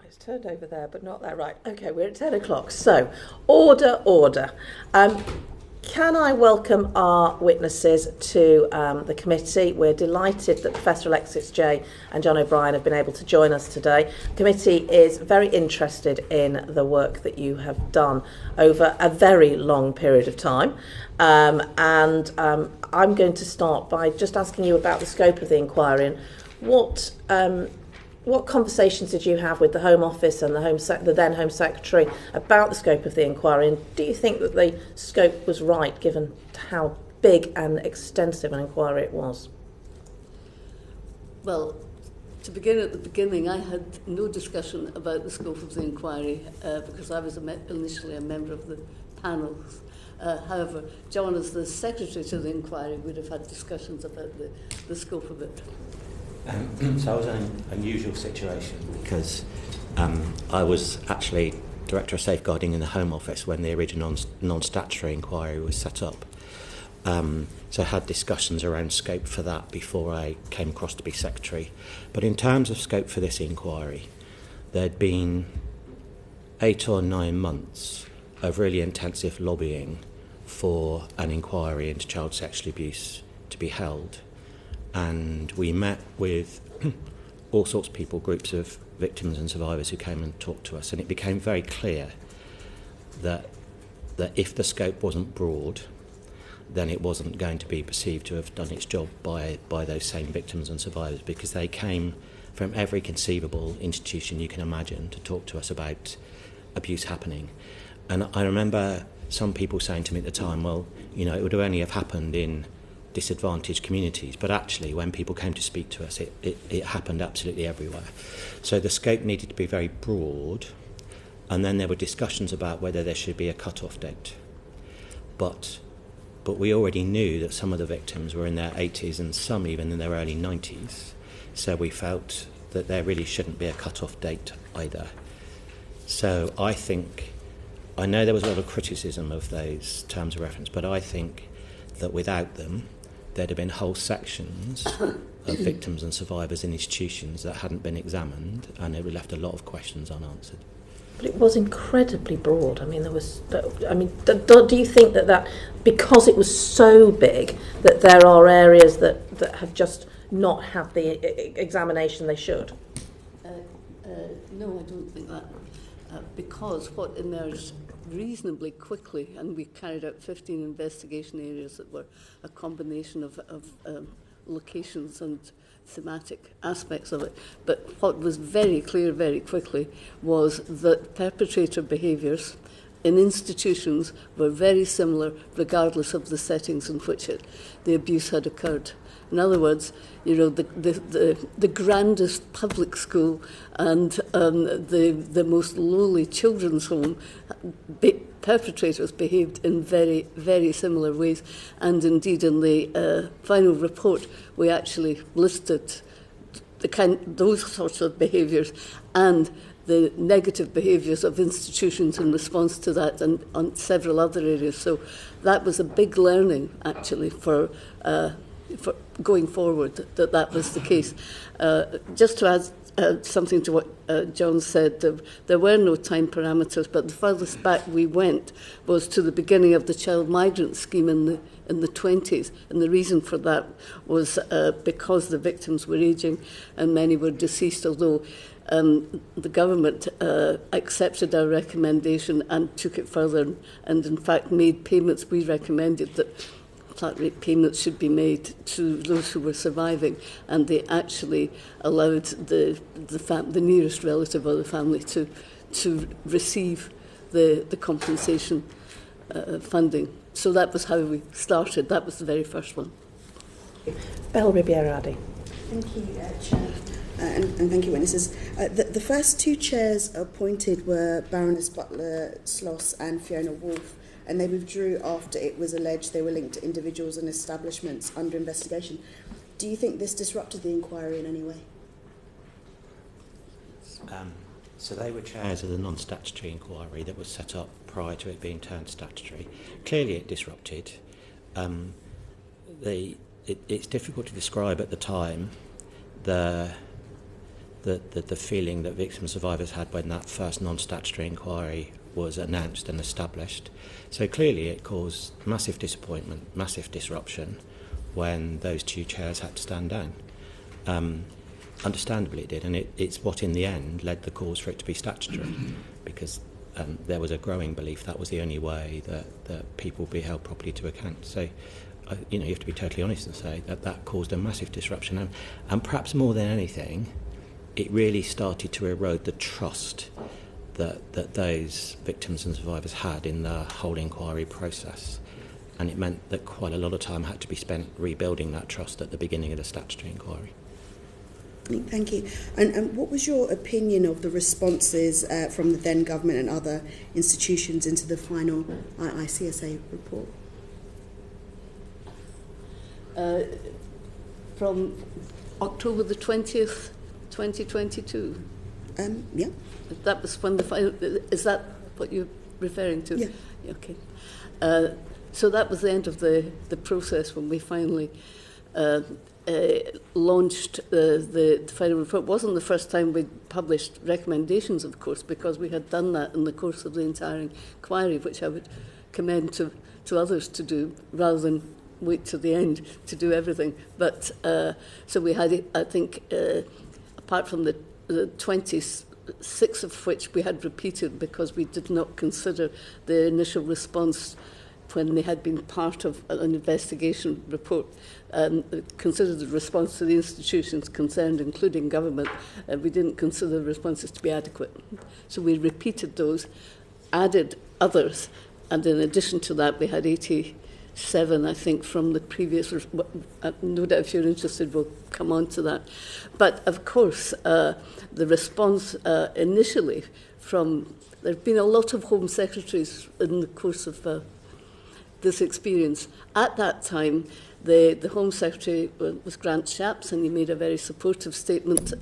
It's turned over there, but not there. Right, okay, we're at 10 o'clock. So, order. Can I welcome our witnesses to the committee? We're delighted that Professor Alexis J and John O'Brien have been able to join us today. The committee is very interested in the work that you have done over a very long period of time. I'm going to start by just asking you about the scope of the inquiry and what conversations did you have with the Home Office and the then Home Secretary about the scope of the inquiry? And do you think that the scope was right, given how big and extensive an inquiry it was? Well, to begin at the beginning, I had no discussion about the scope of the inquiry because I was initially a member of the panels. However, John, as the Secretary to the inquiry, would have had discussions about the scope of it. So I was in an unusual situation because I was actually Director of Safeguarding in the Home Office when the original non-statutory inquiry was set up. So I had discussions around scope for that before I came across to be Secretary. But in terms of scope for this inquiry, there'd been 8 or 9 months of really intensive lobbying for an inquiry into child sexual abuse to be held. And we met with all sorts of people, groups of victims and survivors who came and talked to us. And it became very clear that if the scope wasn't broad, then it wasn't going to be perceived to have done its job by those same victims and survivors, because they came from every conceivable institution you can imagine to talk to us about abuse happening. And I remember some people saying to me at the time, well, it would only have happened in disadvantaged communities, but actually when people came to speak to us, it happened absolutely everywhere. So the scope needed to be very broad, and then there were discussions about whether there should be a cut-off date. But we already knew that some of the victims were in their 80s and some even in their early 90s, so we felt that there really shouldn't be a cut-off date either. So I know there was a lot of criticism of those terms of reference, but I think that without them, there'd have been whole sections of victims and survivors in institutions that hadn't been examined, and it would left a lot of questions unanswered. But it was incredibly broad. Do you think that because it was so big, that there are areas that have just not had the examination they should? No, I don't think that. Because what emerged reasonably quickly, and we carried out 15 investigation areas that were a combination of locations and thematic aspects of it. But what was very clear very quickly was that perpetrator behaviours in institutions were very similar regardless of the settings in which the abuse had occurred. In other words, the grandest public school and the most lowly children's home, perpetrators behaved in very, very similar ways. And indeed, in the final report, we actually listed those sorts of behaviours and the negative behaviours of institutions in response to that, and on several other areas. So that was a big learning, actually, for going forward, that was the case. Just to add something to what John said, there were no time parameters, but the furthest back we went was to the beginning of the child migrant scheme in the 20s, and the reason for that was because the victims were ageing and many were deceased, although the government accepted our recommendation and took it further and in fact made payments. We recommended that flat rate payments should be made to those who were surviving, and they actually allowed the nearest relative of the family to receive the compensation funding. So that was how we started. That was the very first one. Belle Ribiera-Addy. Thank you, Chair. And thank you, witnesses. The first two chairs appointed were Baroness Butler-Sloss and Fiona Wolfe, and they withdrew after it was alleged they were linked to individuals and establishments under investigation. Do you think this disrupted the inquiry in any way? So they were chairs of the non-statutory inquiry that was set up prior to it being turned statutory. Clearly it disrupted. It's difficult to describe at the time the the feeling that victim survivors had when that first non-statutory inquiry was announced and established. So clearly it caused massive disappointment, massive disruption when those two chairs had to stand down. Understandably it did, and it's what in the end led the cause for it to be statutory, because there was a growing belief that was the only way that people would be held properly to account. So you have to be totally honest and say that caused a massive disruption, and perhaps more than anything, it really started to erode the trust that those victims and survivors had in the whole inquiry process. And it meant that quite a lot of time had to be spent rebuilding that trust at the beginning of the statutory inquiry. Thank you. And what was your opinion of the responses from the then government and other institutions into the final ICSA report? From October the 20th, 2022? Yeah. That was when the final... Is that what you're referring to? Yeah. Okay. So that was the end of the process when we finally launched the final report. It wasn't the first time we'd published recommendations, of course, because we had done that in the course of the entire inquiry, which I would commend to others to do, rather than wait to the end to do everything. But so we had, I think, apart from the 26 of which we had repeated because we did not consider the initial response when they had been part of an investigation report, considered the response to the institutions concerned, including government, we didn't consider the responses to be adequate. So we repeated those, added others, and in addition to that, we had 87, I think, from the previous... no doubt if you're interested, we'll come on to that. But, of course, the response initially from... There have been a lot of Home Secretaries in the course of this experience. At that time, the Home Secretary was Grant Shapps, and he made a very supportive statement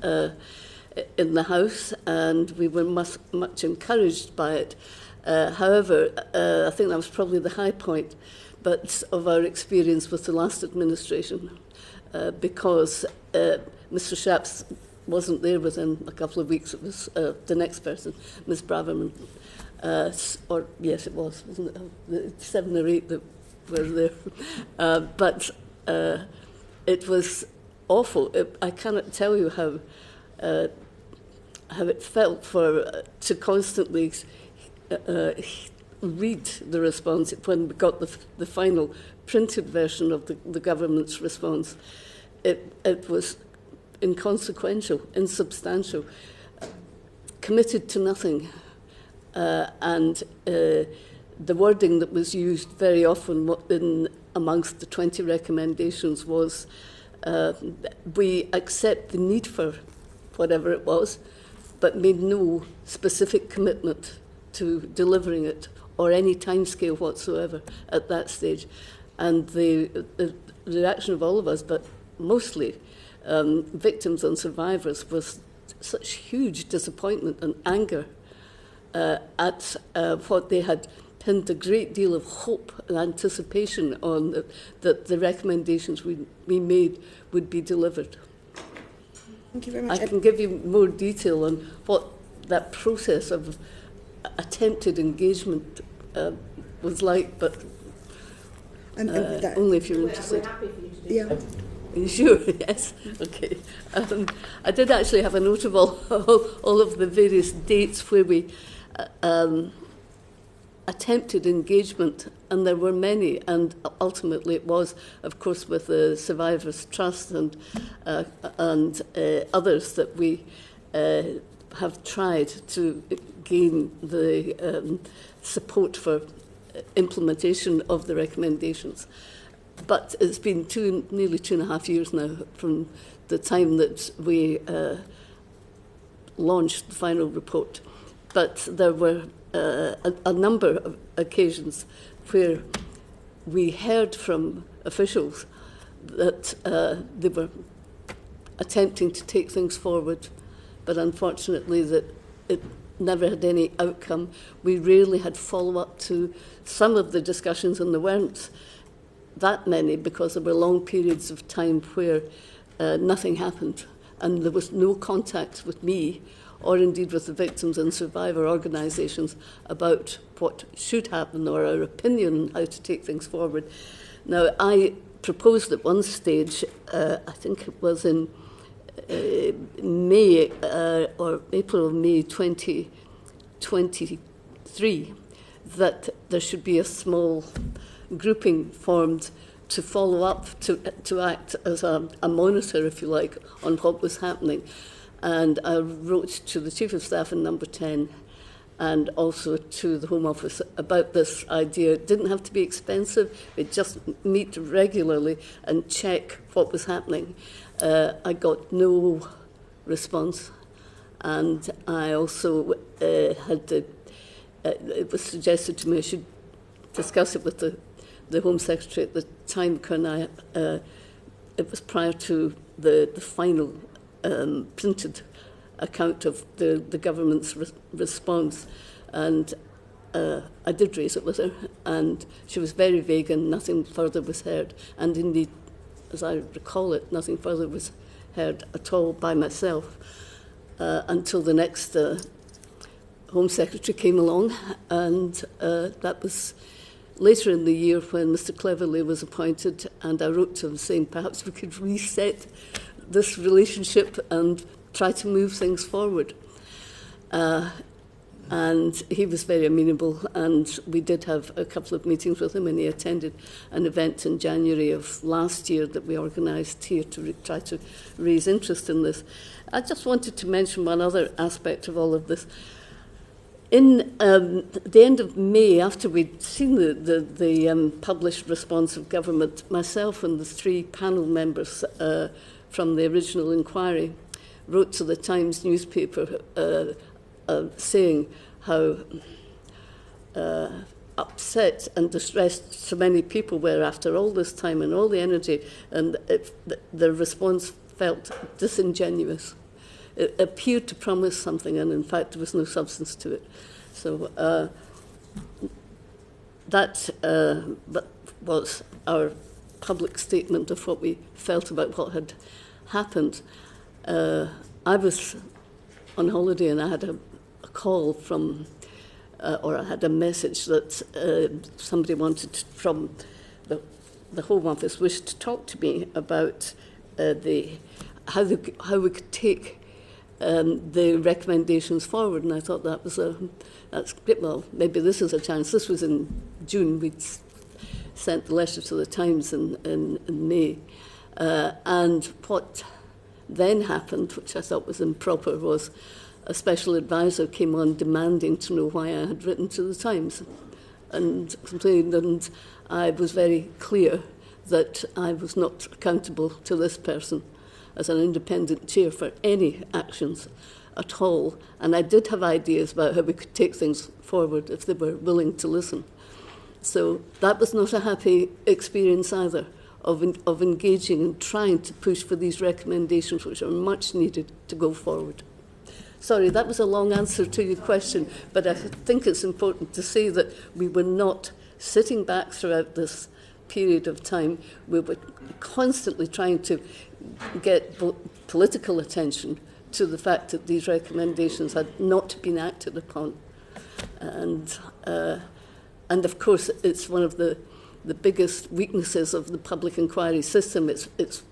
in the House, and we were much encouraged by it. However, I think that was probably the high point of our experience with the last administration, because Mr. Shapps wasn't there within a couple of weeks. It was the next person, Ms. Braverman. Or yes, it was, wasn't it? The 7 or 8 that were there. But it was awful. I cannot tell you how it felt to constantly read the response when we got the final printed version of the government's response. It was inconsequential, insubstantial, committed to nothing. And the wording that was used very often amongst the 20 recommendations was, we accept the need for whatever it was, but made no specific commitment to delivering it or any timescale whatsoever at that stage. And the reaction of all of us, but mostly victims and survivors, was such huge disappointment and anger at what they had pinned a great deal of hope and anticipation on, that the recommendations we made would be delivered. Thank you very much. I can give you more detail on what that process of attempted engagement was like, but only if you're interested. We're happy for you to do Yeah. so. Are you sure? Yes. Okay. I did actually have a note of all of the various dates where we attempted engagement, and there were many, and ultimately it was, of course, with the Survivors Trust and others that we have tried to gain the support for implementation of the recommendations. But it's been nearly 2.5 years now from the time that we launched the final report. But there were a number of occasions where we heard from officials that they were attempting to take things forward, but unfortunately that it never had any outcome. We rarely had follow-up to some of the discussions, and there weren't that many because there were long periods of time where nothing happened. and there was no contact with me or indeed with the victims and survivor organisations about what should happen or our opinion on how to take things forward. Now, I proposed at one stage, I think it was in May or April or May 2023, that there should be a small grouping formed to follow up, to act as a monitor, if you like, on what was happening. And I wrote to the Chief of Staff in Number 10 and also to the Home Office about this idea. It didn't have to be expensive. We'd just meet regularly and check what was happening. I got no response. And I also had to, it was suggested to me I should discuss it with the Home Secretary at the time, because it was prior to the final printed account of the government's response, and I did raise it with her, and she was very vague and nothing further was heard, and indeed, as I recall it, nothing further was heard at all by myself until the next Home Secretary came along, and that was later in the year when Mr. Cleverly was appointed, and I wrote to him saying perhaps we could reset this relationship and try to move things forward. And he was very amenable, and we did have a couple of meetings with him, and he attended an event in January of last year that we organised here to try to raise interest in this. I just wanted to mention one other aspect of all of this. In the end of May, after we'd seen the published response of government, myself and the 3 panel members from the original inquiry wrote to the Times newspaper saying how upset and distressed so many people were after all this time and all the energy, and the response felt disingenuous. It appeared to promise something, and in fact there was no substance to it. So that was our public statement of what we felt about what had happened. I was on holiday, and I had a call from, or I had a message that somebody wanted from the Home Office wished to talk to me about how we could take the recommendations forward, and I thought that's great. Well, maybe this is a chance. This was in June. We'd sent the letter to the Times in May, and what then happened, which I thought was improper, was a special advisor came on demanding to know why I had written to the Times and complained, and I was very clear that I was not accountable to this person as an independent chair for any actions at all. And I did have ideas about how we could take things forward if they were willing to listen. So that was not a happy experience either, of engaging and trying to push for these recommendations, which are much needed to go forward. Sorry, that was a long answer to your question, but I think it's important to say that we were not sitting back throughout this period of time. We were constantly trying to get political attention to the fact that these recommendations had not been acted upon. And of course, it's one of the biggest weaknesses of the public inquiry system. It's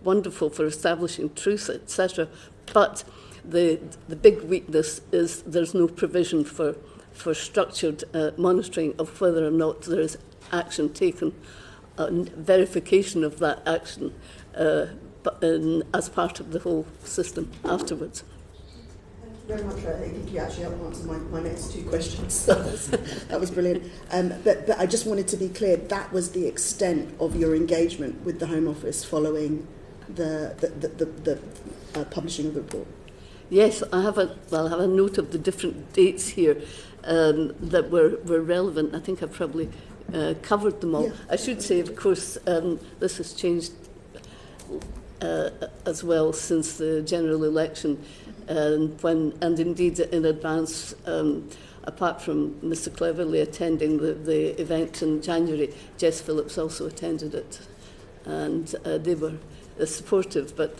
wonderful for establishing truth, etc. But the big weakness is there's no provision for structured monitoring of whether or not there is action taken, verification of that action as part of the whole system afterwards. Thank you very much. I think you actually answered my next 2 questions. So that was brilliant. But I just wanted to be clear, that was the extent of your engagement with the Home Office following the publishing of the report. Yes, I have a note of the different dates here that were relevant. I think I've probably covered them all. Yeah. I should say, of course, this has changed as well since the general election, and indeed in advance, apart from Mr. Cleverly attending the event in January, Jess Phillips also attended it, and they were supportive. But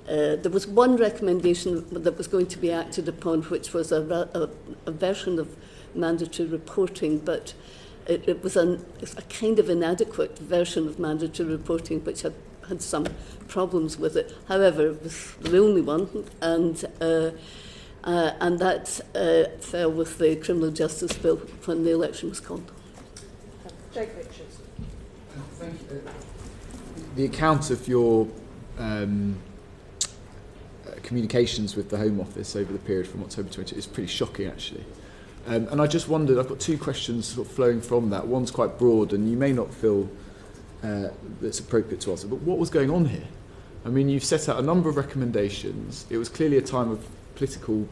there was one recommendation that was going to be acted upon, which was a version of mandatory reporting, but it was a kind of inadequate version of mandatory reporting, which had some problems with it. However, it was the only one, and that fell with the Criminal Justice Bill when the election was called. Jake Richards. Thank you. The account of your communications with the Home Office over the period from October 20 is pretty shocking, actually. And I just wondered, I've got two questions sort of flowing from that. One's quite broad, and you may not feel that's appropriate to answer, but what was going on here? I mean, you've set out a number of recommendations. It was clearly a time of political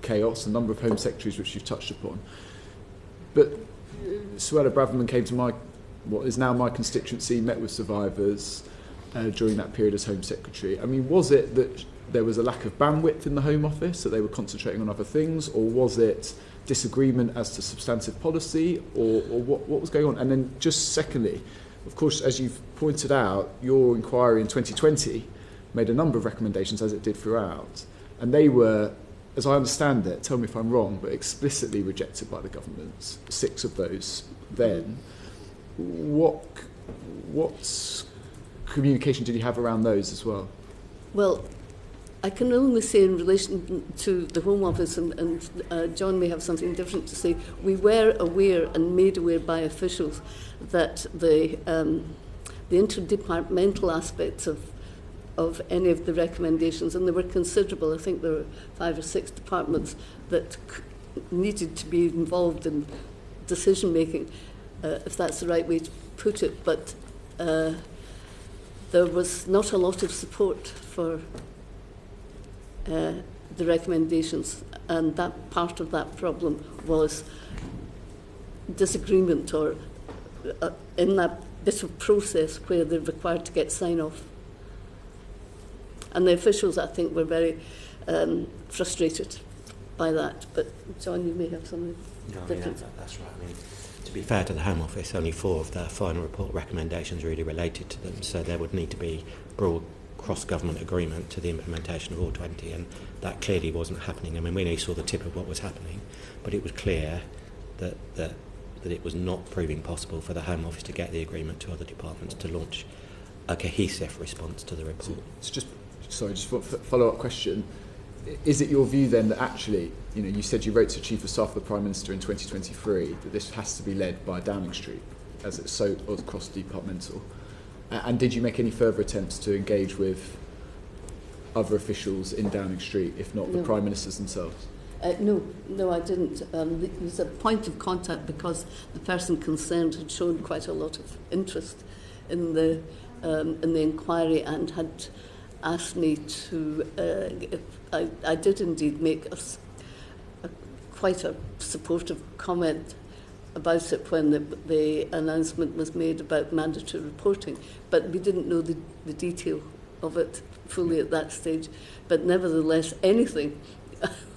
chaos, a number of Home Secretaries which you've touched upon. But Suella Braverman came to what is now my constituency, met with survivors during that period as Home Secretary. I mean, was it that there was a lack of bandwidth in the Home Office, that they were concentrating on other things, or was it disagreement as to substantive policy, or what was going on? And then just secondly, of course, as you've pointed out, your inquiry in 2020 made a number of recommendations, as it did throughout, and they were, as I understand it, tell me if I'm wrong, but explicitly rejected by the government, 6 of those then. What communication did you have around those as well? Well, I can only say in relation to the Home Office, and John may have something different to say, we were aware and made aware by officials that the interdepartmental aspects of any of the recommendations, and they were considerable. I think there were 5 or 6 departments that needed to be involved in decision making, if that's the right way to put it. But there was not a lot of support for the recommendations, and that part of that problem was disagreement, or in that bit of process where they're required to get sign-off. And the officials, I think, were very frustrated by that. But John, you may have something different. That's right. I mean, to be fair to the Home Office, only 4 of their final report recommendations really related to them, so there would need to be broad cross-government agreement to the implementation of all 20, and that clearly wasn't happening. I mean, we only saw the tip of what was happening, but it was clear that it was not proving possible for the Home Office to get the agreement to other departments to launch a cohesive response to the report. So just a follow-up question. Is it your view then that actually, you said you wrote to Chief of Staff of the Prime Minister in 2023 that this has to be led by Downing Street, as it's so cross-departmental? And did you make any further attempts to engage with other officials in Downing Street, if not the Prime Ministers themselves? No, I didn't. There was a point of contact because the person concerned had shown quite a lot of interest in the inquiry and had asked me to. I did indeed make quite a supportive comment about it when the announcement was made about mandatory reporting, but we didn't know the detail of it fully at that stage. But nevertheless, anything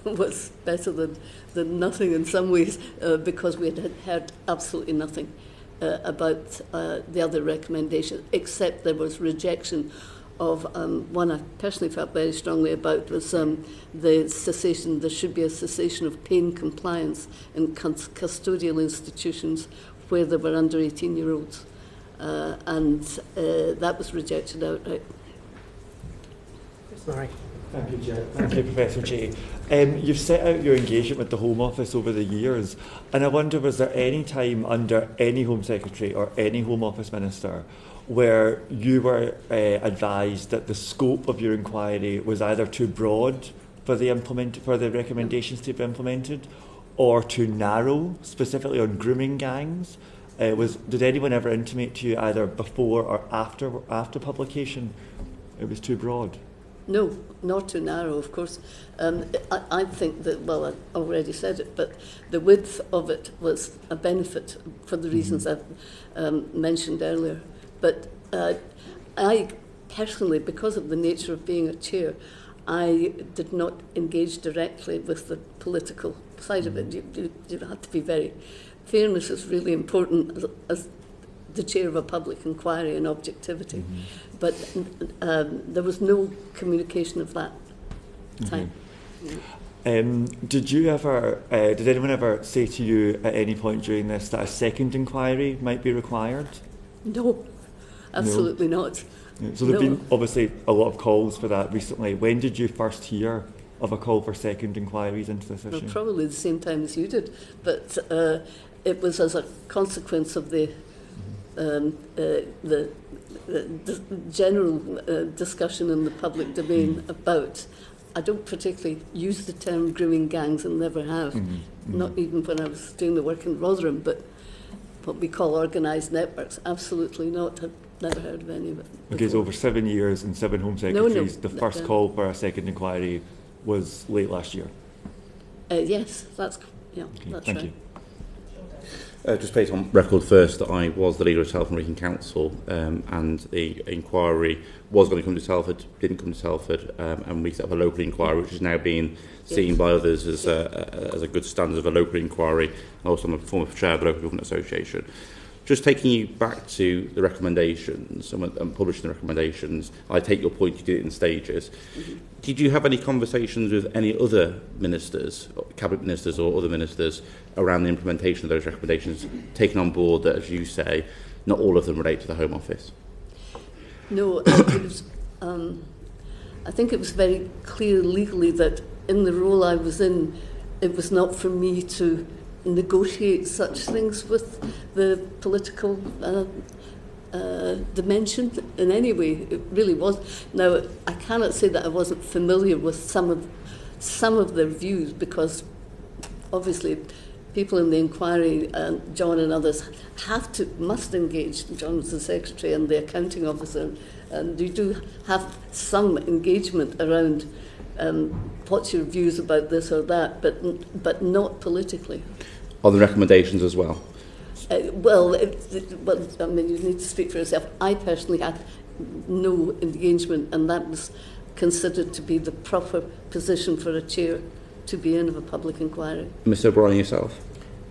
was better than nothing in some ways, because we had heard absolutely nothing about the other recommendation, except there was rejection of one I personally felt very strongly about, was the cessation. There should be a cessation of paying compliance in custodial institutions where there were under 18-year-olds, and that was rejected outright. Chris Murray. Thank you, Chair. Thank you, Professor Jay. You've set out your engagement with the Home Office over the years, and I wonder, was there any time under any Home Secretary or any Home Office Minister where you were advised that the scope of your inquiry was either too broad for the recommendations to be implemented, or too narrow, specifically on grooming gangs? Did anyone ever intimate to you, either before or after publication, it was too broad? No, not too narrow, of course. I think that, well, I already said it, but the width of it was a benefit for the reasons I've mentioned earlier. But I personally, because of the nature of being a chair, I did not engage directly with the political side of it. You have to be very... Fairness is really important, as the chair of a public inquiry and objectivity. But there was no communication of that time. Did anyone ever say to you at any point during this that a second inquiry might be required? No, absolutely not. So there have been obviously a lot of calls for that recently. When did you first hear of a call for second inquiries into this issue? Well, probably the same time as you did, but it was as a consequence of the general discussion in the public domain about. I don't particularly use the term grooming gangs and never have, not even when I was doing the work in Rotherham, but what we call organised networks, absolutely not. I've never heard of any of it. Okay, so over 7 years and 7 Home Secretaries, the first call for a second inquiry was late last year? Yes, that's Okay, that's thank right. you. Just place on record first that I was the leader of Telford Region Council, and the inquiry was going to come to Telford, didn't come to Telford, and we set up a local inquiry, which is now being seen by others as a good standard of a local inquiry. And also, I'm a former chair of the Local Government Association. Just taking you back to the recommendations and publishing the recommendations, I take your point, you did it in stages. Did you have any conversations with any other ministers, cabinet ministers or other ministers, around the implementation of those recommendations, taking on board that, as you say, not all of them relate to the Home Office? No, it was, I think it was very clear legally that in the role I was in, it was not for me to negotiate such things with the political dimension in any way. It really was. Now, I cannot say that I wasn't familiar with some of their views, because obviously people in the inquiry, John and others, must engage. John was the secretary and the accounting officer, and you do have some engagement around what's your views about this or that, but not politically. On the recommendations as well? Well, I mean, you need to speak for yourself. I personally had no engagement, and that was considered to be the proper position for a chair to be in of a public inquiry. Mr O'Brien, yourself?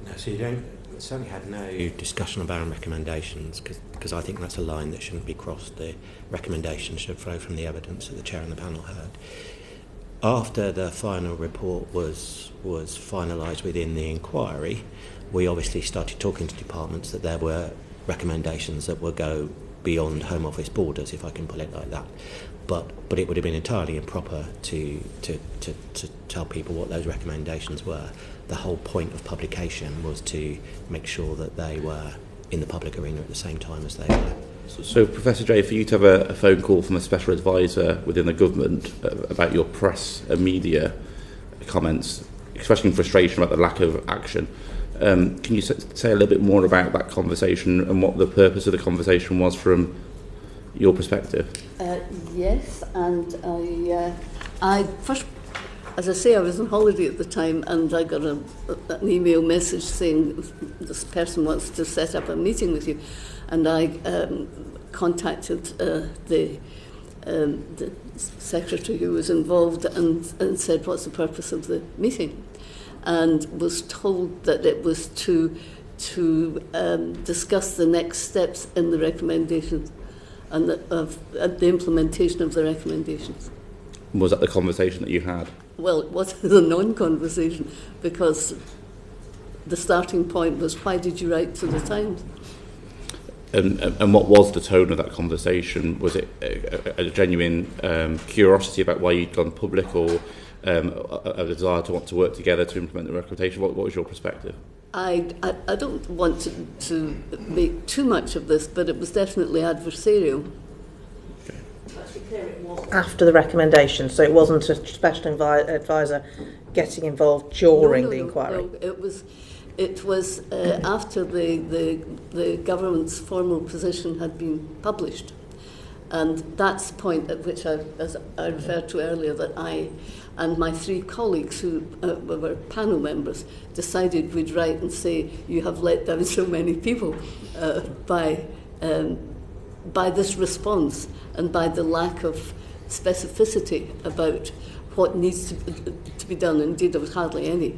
No, so you certainly had no discussion about recommendations, because I think that's a line that shouldn't be crossed. The recommendations should flow from the evidence that the chair and the panel heard. After the final report was finalised within the inquiry, we obviously started talking to departments that there were recommendations that would go beyond Home Office borders, if I can put it like that. But it would have been entirely improper to tell people what those recommendations were. The whole point of publication was to make sure that they were in the public arena at the same time as they were. So, Professor Jay, for you to have a phone call from a special advisor within the government about your press and media comments, expressing frustration about the lack of action, can you say a little bit more about that conversation and what the purpose of the conversation was from your perspective? Yes, and I first, as I say, I was on holiday at the time, and I got an email message saying this person wants to set up a meeting with you, and I contacted the secretary who was involved and said, what's the purpose of the meeting? And was told that it was to discuss the next steps in the recommendations and the implementation of the recommendations. Was that the conversation that you had? Well, it was a non-conversation, because the starting point was, why did you write to the Times? And what was the tone of that conversation? Was it a genuine curiosity about why you'd gone public, or a desire to want to work together to implement the recommendation? What was your perspective? I don't want to make too much of this, but it was definitely adversarial. Okay. Let's be clear, it was after the recommendation, so it wasn't a special advisor getting involved during the inquiry. No, it was after the government's formal position had been published. And that's the point at which, as I referred to earlier, that I and my 3 colleagues who were panel members decided we'd write and say, you have let down so many people by this response and by the lack of specificity about what needs to be done. Indeed, there was hardly any.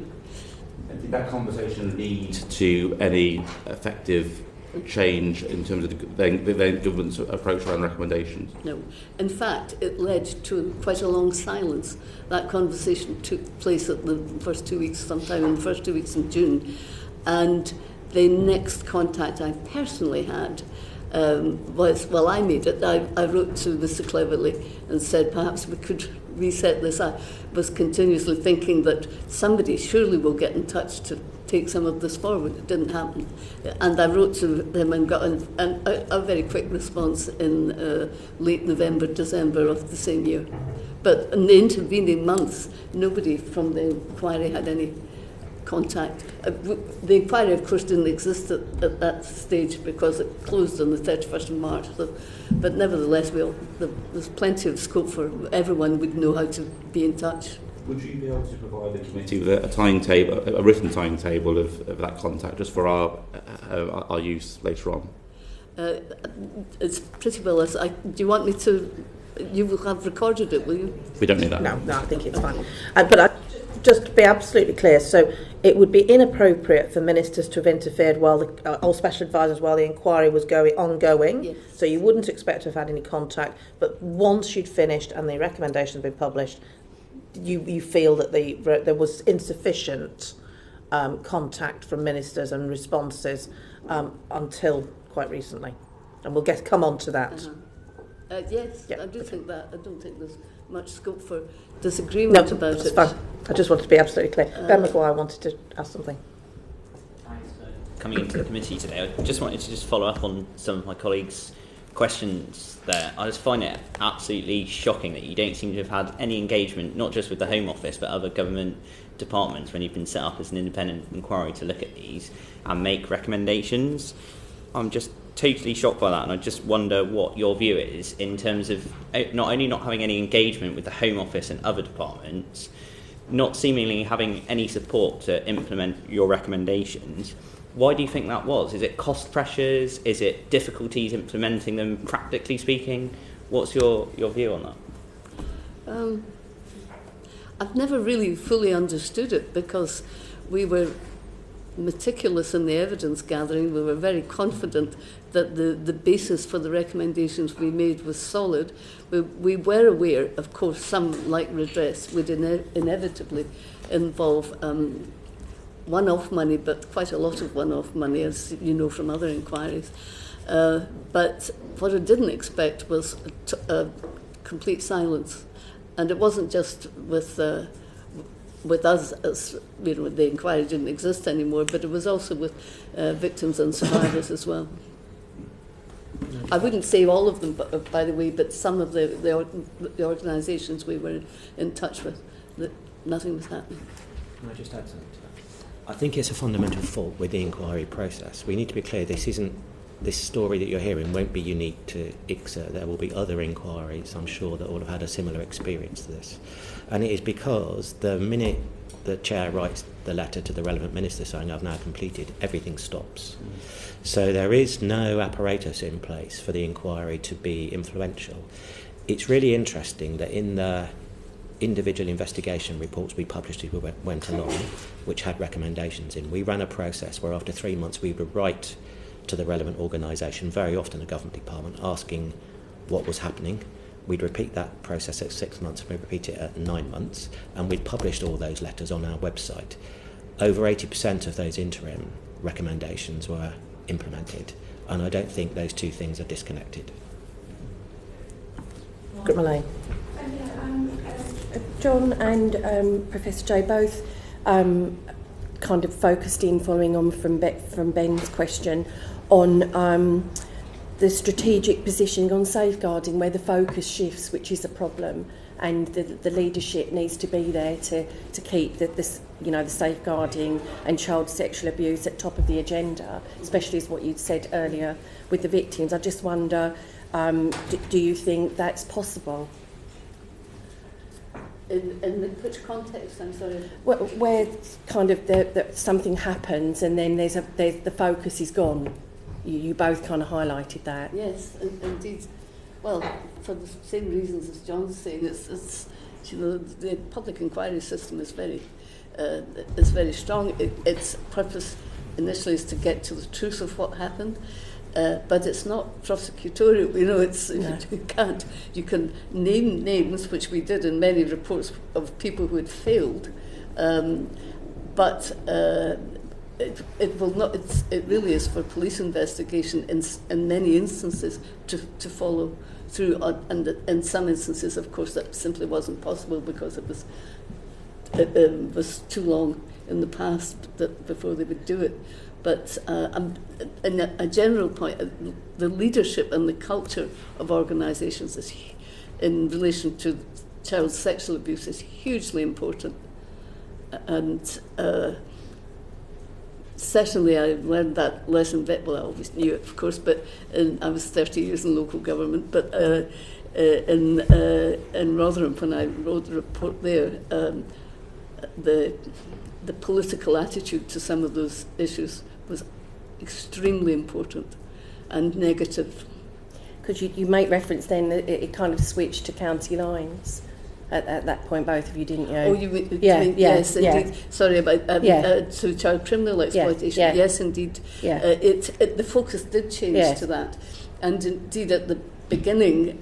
And did that conversation lead to any effective change in terms of the government's approach around recommendations? No. In fact, it led to quite a long silence. That conversation took place at the first 2 weeks, sometime in the first 2 weeks in June. And the next contact I personally had was, well, I made it. I wrote to Mr. Cleverly and said perhaps we could reset this. I was continuously thinking that somebody surely will get in touch to take some of this forward. It didn't happen. And I wrote to him and got a very quick response in late November, December of the same year. But in the intervening months, nobody from the inquiry had any contact. The inquiry, of course, didn't exist at that stage because it closed on the 31st of March. So, but nevertheless, there's plenty of scope for everyone would know how to be in touch. Would you be able to provide the committee with a timetable, a written timetable of that contact, just for our use later on? It's pretty well. Do you want me to? You will have recorded it, will you? We don't need that. No, I think it's fine. But just to be absolutely clear, so it would be inappropriate for ministers to have interfered while or special advisors while the inquiry was ongoing. Yes. So you wouldn't expect to have had any contact. But once you'd finished and the recommendation had been published, you feel that there was insufficient contact from ministers and responses until quite recently, and we'll come on to that. Uh-huh. Yes, Yeah. I do think that. I don't think there's much scope for disagreement about that's it. fine. I just wanted to be absolutely clear. Ben McGuire wanted to ask something. Thanks for coming into the committee today. I just wanted to follow up on some of my colleagues' questions there. I just find it absolutely shocking that you don't seem to have had any engagement, not just with the Home Office, but other government departments when you've been set up as an independent inquiry to look at these and make recommendations. I'm just totally shocked by that, and I just wonder what your view is in terms of not only not having any engagement with the Home Office and other departments, not seemingly having any support to implement your recommendations. Why do you think that was? Is it cost pressures? Is it difficulties implementing them, practically speaking? What's your view on that? I've never really fully understood it because we were meticulous in the evidence gathering. We were very confident that the basis for the recommendations we made was solid. We were aware, of course, some, like redress, would inevitably involve one-off money, but quite a lot of one-off money, as you know from other inquiries. But what I didn't expect was a complete silence. And it wasn't just with us, as you know, the inquiry didn't exist anymore, but it was also with victims and survivors as well. I wouldn't say all of them, by the way, but some of the organisations we were in touch with, that nothing was happening. Can I just add something to that? I think it's a fundamental fault with the inquiry process. We need to be clear, this story that you're hearing won't be unique to ICSA. There will be other inquiries, I'm sure, that will have had a similar experience to this. And it is because the minute the chair writes the letter to the relevant minister saying I've now completed, everything stops. So there is no apparatus in place for the inquiry to be influential. It's really interesting that in the individual investigation reports we published as we went along, which had recommendations in, we ran a process where after 3 months we would write to the relevant organisation, very often a government department, asking what was happening. We'd repeat that process at 6 months, and we'd repeat it at 9 months, and we'd published all those letters on our website. Over 80% of those interim recommendations were implemented, and I don't think those two things are disconnected. Margaret Mullane. John and Professor Joe both kind of focused in, following on from Ben's question, on the strategic positioning on safeguarding, where the focus shifts, which is a problem, and the leadership needs to be there to keep the safeguarding and child sexual abuse at top of the agenda, especially as what you'd said earlier with the victims. I just wonder, do you think that's possible? In which context, I'm sorry? Well, where kind of something happens and then there's the focus is gone. You both kind of highlighted that. Yes, indeed. Well, for the same reasons as John's saying, it's the public inquiry system is very strong. Its purpose initially is to get to the truth of what happened. But it's not prosecutorial, it's no. You can name names, which we did in many reports of people who had failed, but it will not. It really is for police investigation in many instances to follow through, and in some instances, of course, that simply wasn't possible because it was too long in the past before they would do it. But in a general point, the leadership and the culture of organisations in relation to child sexual abuse is hugely important. And certainly I learned that lesson, well, I always knew it, of course, but I was 30 years in local government, but in Rotherham, when I wrote the report there, the political attitude to some of those issues was extremely important and negative. Because you make reference then that it kind of switched to county lines at that point, both of you, didn't you? Oh, you mean, yes, indeed. Sorry about to child criminal exploitation. Yes, indeed. The focus did change to that, and indeed at the beginning,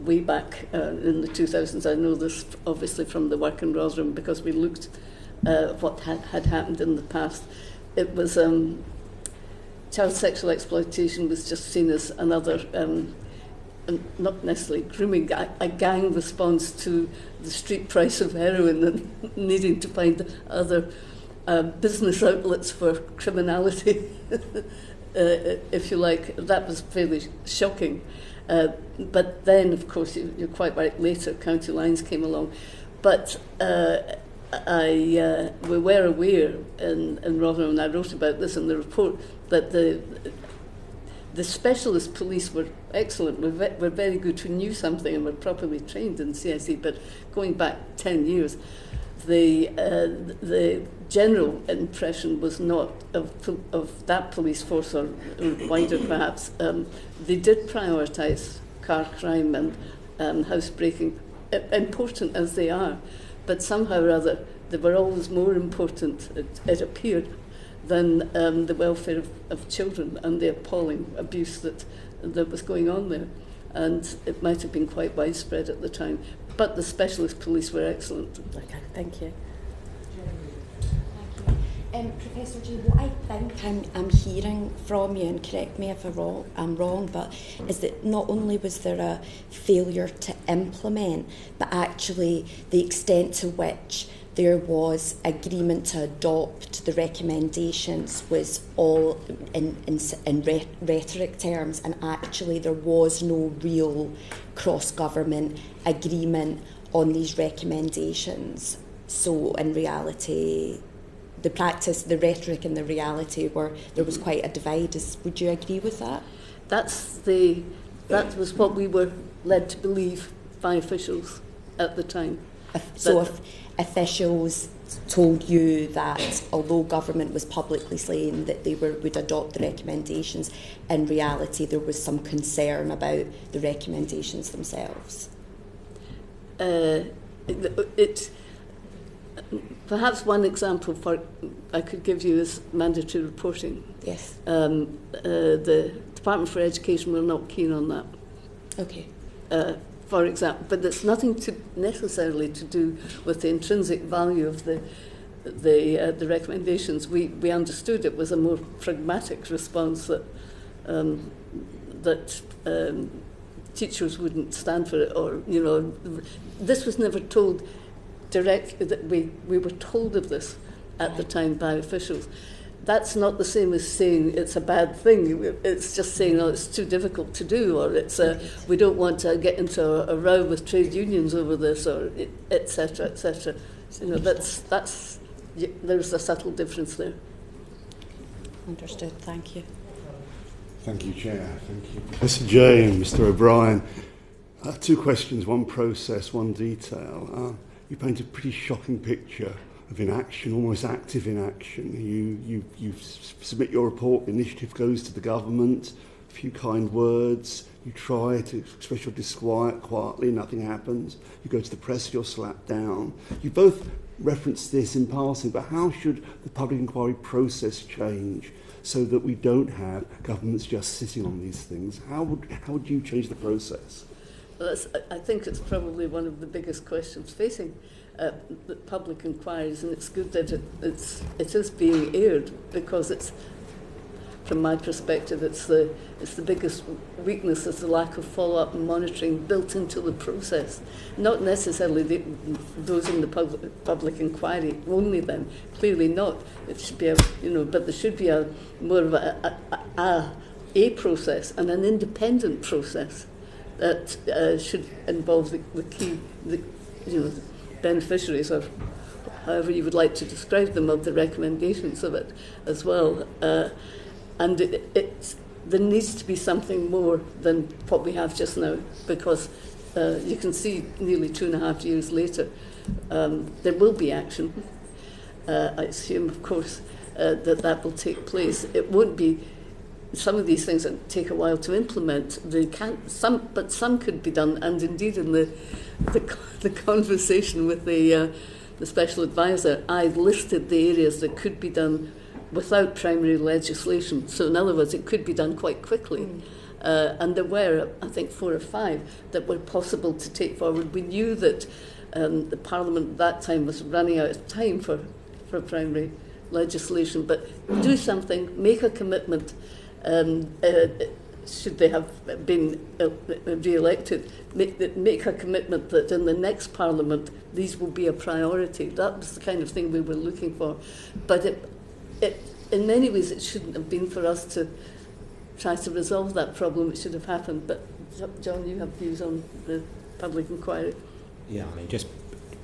way back in the 2000s, I know this obviously from the work in Rotherham because we looked what had happened in the past. It was child sexual exploitation was just seen as another, not necessarily grooming, a gang response to the street price of heroin and needing to find other business outlets for criminality, if you like. That was fairly shocking. But then, of course, you're quite right, later county lines came along. But we were aware in Rotherham, and I wrote about this in the report, that the specialist police were excellent, were very good, who knew something and were properly trained in CSE, but going back 10 years, the general impression was not of that police force, or wider perhaps. They did prioritise car crime and housebreaking, important as they are, but somehow or other they were always more important, it appeared, than the welfare of children and the appalling abuse that was going on there. And it might have been quite widespread at the time. But the specialist police were excellent. Okay, thank you. Professor G, what I think I'm hearing from you, and correct me if I'm wrong, but is that not only was there a failure to implement, but actually the extent to which there was agreement to adopt the recommendations was all in rhetoric terms, and actually there was no real cross-government agreement on these recommendations. So in reality, the practice, the rhetoric and the reality there was quite a divide. Would you agree with that? That was what we were led to believe by officials at the time. So if officials told you that although government was publicly saying that they would adopt the recommendations, in reality there was some concern about the recommendations themselves? Perhaps one example I could give you is mandatory reporting. Yes. The Department for Education were not keen on that. Okay. For example, but it's nothing necessarily to do with the intrinsic value of the recommendations. We understood it was a more pragmatic response that teachers wouldn't stand for it, or this was never told directly. That we were told of this at the time by officials. That's not the same as saying it's a bad thing. It's just saying, it's too difficult to do, or it's we don't want to get into a row with trade unions over this, or etc. etc. There's a subtle difference there. Understood. Thank you. Thank you, Chair. Thank you, Professor J and Mr. O'Brien. Two questions, one process, one detail. You paint a pretty shocking picture of inaction, almost active inaction. You submit your report, the initiative goes to the government, a few kind words, You try to express your disquiet quietly, nothing happens. You go to the press, you're slapped down. You both referenced this in passing, but how should the public inquiry process change so that we don't have governments just sitting on these things? How would you change the process? Well, I think it's probably one of the biggest questions facing the public inquiries, and it's good that it is being aired, because it's, from my perspective, it's the biggest weakness is the lack of follow-up and monitoring built into the process. Not necessarily those in the public inquiry only. Then clearly not. It should be but there should be more of a process and an independent process that should involve the key beneficiaries, or however you would like to describe them, of the recommendations of it as well. And there needs to be something more than what we have just now, because you can see nearly 2.5 years later, there will be action. I assume, of course, that will take place. It won't be some of these things that take a while to implement. But some could be done, and indeed in the conversation with the special advisor, I listed the areas that could be done without primary legislation. So in other words, it could be done quite quickly. And there were, I think, 4 or 5 that were possible to take forward. We knew that the Parliament at that time was running out of time for primary legislation, but do something, make a commitment. Should they have been re-elected, make a commitment that in the next Parliament these will be a priority. That was the kind of thing we were looking for. But in many ways, it shouldn't have been for us to try to resolve that problem. It should have happened. But John, you have views on the public inquiry. Yeah, I mean, just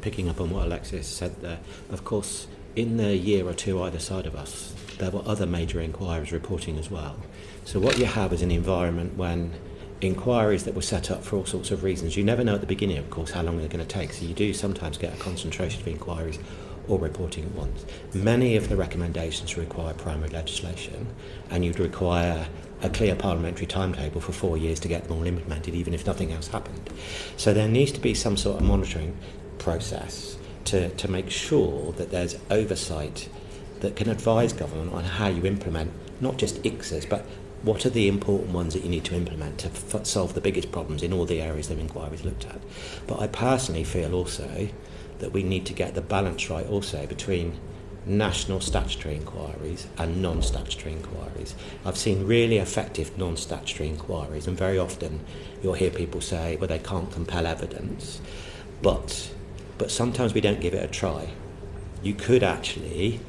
picking up on what Alexis said there, of course, in the year or two either side of us, there were other major inquiries reporting as well. So what you have is an environment when inquiries that were set up for all sorts of reasons, you never know at the beginning, of course, how long they're going to take. So you do sometimes get a concentration of inquiries or reporting at once. Many of the recommendations require primary legislation, and you'd require a clear parliamentary timetable for 4 years to get them all implemented, even if nothing else happened. So there needs to be some sort of monitoring process to make sure that there's oversight that can advise government on how you implement not just ICSAs, but what are the important ones that you need to implement to solve the biggest problems in all the areas of inquiries looked at. But I personally feel also that we need to get the balance right also between national statutory inquiries and non-statutory inquiries. I've seen really effective non-statutory inquiries, and very often you'll hear people say, well, they can't compel evidence, but sometimes we don't give it a try. You could actually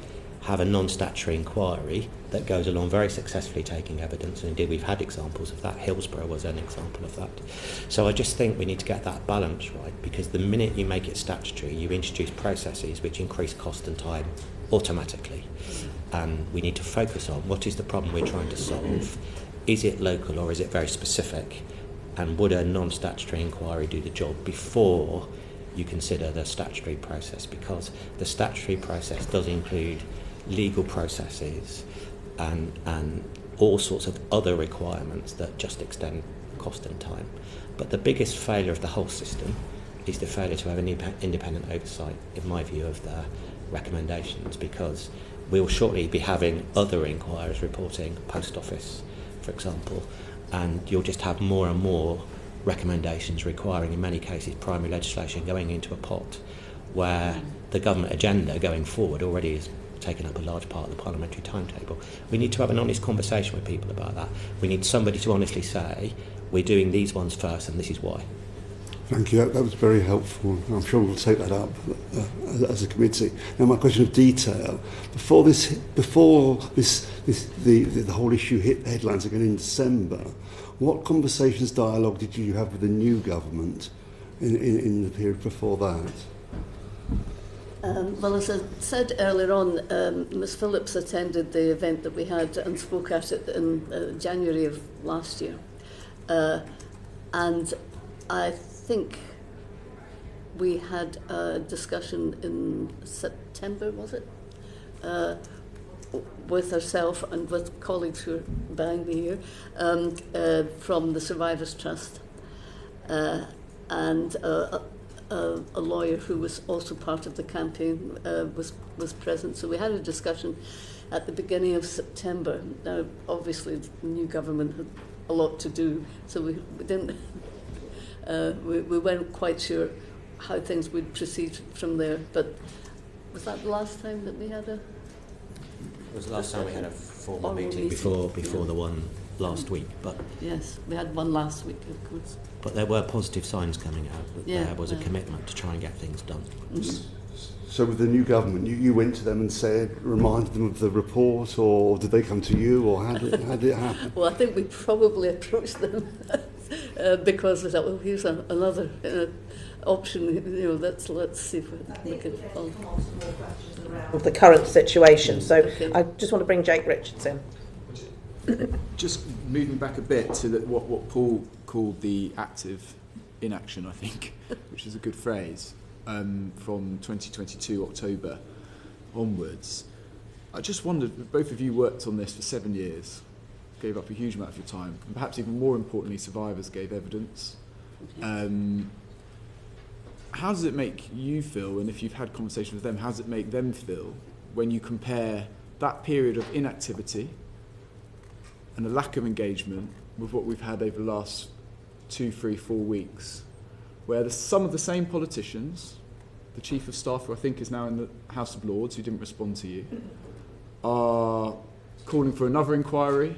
have a non-statutory inquiry that goes along very successfully taking evidence, and indeed we've had examples of that. Hillsborough was an example of that. So I just think we need to get that balance right, because the minute you make it statutory, you introduce processes which increase cost and time automatically. And we need to focus on what is the problem we're trying to solve. Is it local or is it very specific? And would a non-statutory inquiry do the job before you consider the statutory process? Because the statutory process does include legal processes and all sorts of other requirements that just extend cost and time. But the biggest failure of the whole system is the failure to have an independent oversight, in my view, of the recommendations, because we'll shortly be having other inquiries reporting, Post Office, for example, and you'll just have more and more recommendations requiring, in many cases, primary legislation going into a pot where the government agenda going forward already is taken up a large part of the parliamentary timetable. We need to have an honest conversation with people about that. We need somebody to honestly say, we're doing these ones first and this is why. Thank you. That was very helpful. I'm sure we'll take that up as a committee. Now, my question of detail: before the whole issue hit the headlines again in December, what conversations, dialogue did you have with the new government in the period before that? Well, as I said earlier on, Ms Phillips attended the event that we had and spoke at it in January of last year. And I think we had a discussion in September, was it? with herself and with colleagues who are behind me here from the Survivors Trust and a lawyer who was also part of the campaign was present. So we had a discussion at the beginning of September. Now, obviously, the new government had a lot to do, so we didn't. We weren't quite sure how things would proceed from there. But was that the last time that we had a? It was the last time we had a formal meeting before the one last week. But yes, we had one last week, of course. But there were positive signs coming out that there was a commitment to try and get things done. Mm-hmm. So with the new government, you went to them and reminded them of the report, or did they come to you, or how did it happen? Well, I think we probably approached them because we thought, well, here's another option. Let's see if we can follow. Of the current situation. So I just want to bring Jake Richards in. Just moving back a bit to what Paul called the active inaction, I think, which is a good phrase, from 2022 October onwards. I just wondered, both of you worked on this for 7 years, gave up a huge amount of your time, and perhaps even more importantly, survivors gave evidence. How does it make you feel, and if you've had conversations with them, how does it make them feel when you compare that period of inactivity and a lack of engagement with what we've had over the last 2, 3, 4 weeks, where some of the same politicians, the Chief of Staff, who I think is now in the House of Lords, who didn't respond to you, are calling for another inquiry,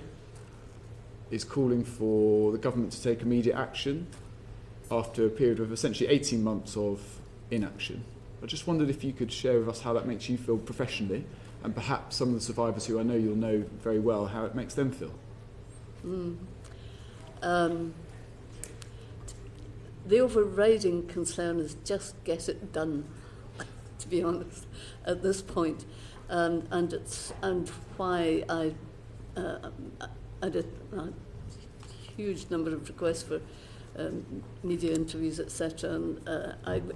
is calling for the government to take immediate action after a period of essentially 18 months of inaction. I just wondered if you could share with us how that makes you feel professionally, and perhaps some of the survivors who I know you'll know very well, how it makes them feel. The overriding concern is just get it done, to be honest, at this point. And why I did a huge number of requests for media interviews, etc. And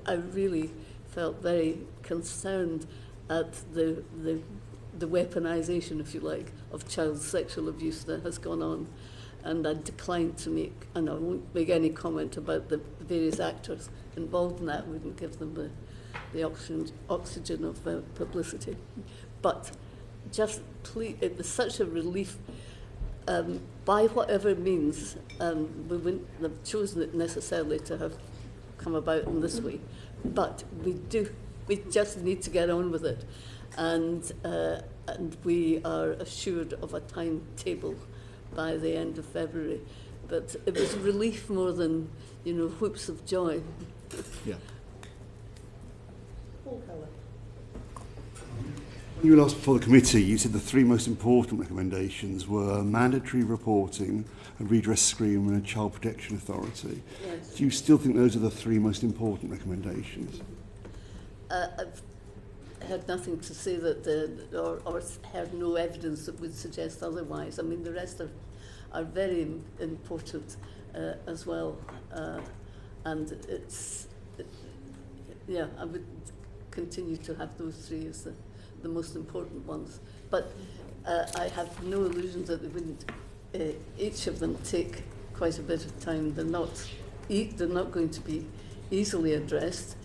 I really felt very concerned at the weaponisation, if you like, of child sexual abuse that has gone on. And I declined to make, and I won't make any comment about the various actors involved in that. I wouldn't give them the oxygen of publicity. But just please, it was such a relief. By whatever means, we wouldn't have chosen it necessarily to have come about in this way, but we just need to get on with it, and we are assured of a timetable by the end of February. But it was relief more than, whoops of joy. Yeah. Paul Keller. When you were last before the committee, you said the 3 most important recommendations were mandatory reporting, a redress scheme and a child protection authority. Yes. Do you still think those are the 3 most important recommendations? I've heard nothing to say that, or heard no evidence that would suggest otherwise. I mean, the rest are very important as well. And I would continue to have those 3 as the most important ones. But I have no illusions that they wouldn't, each of them take quite a bit of time. They're not going to be easily addressed,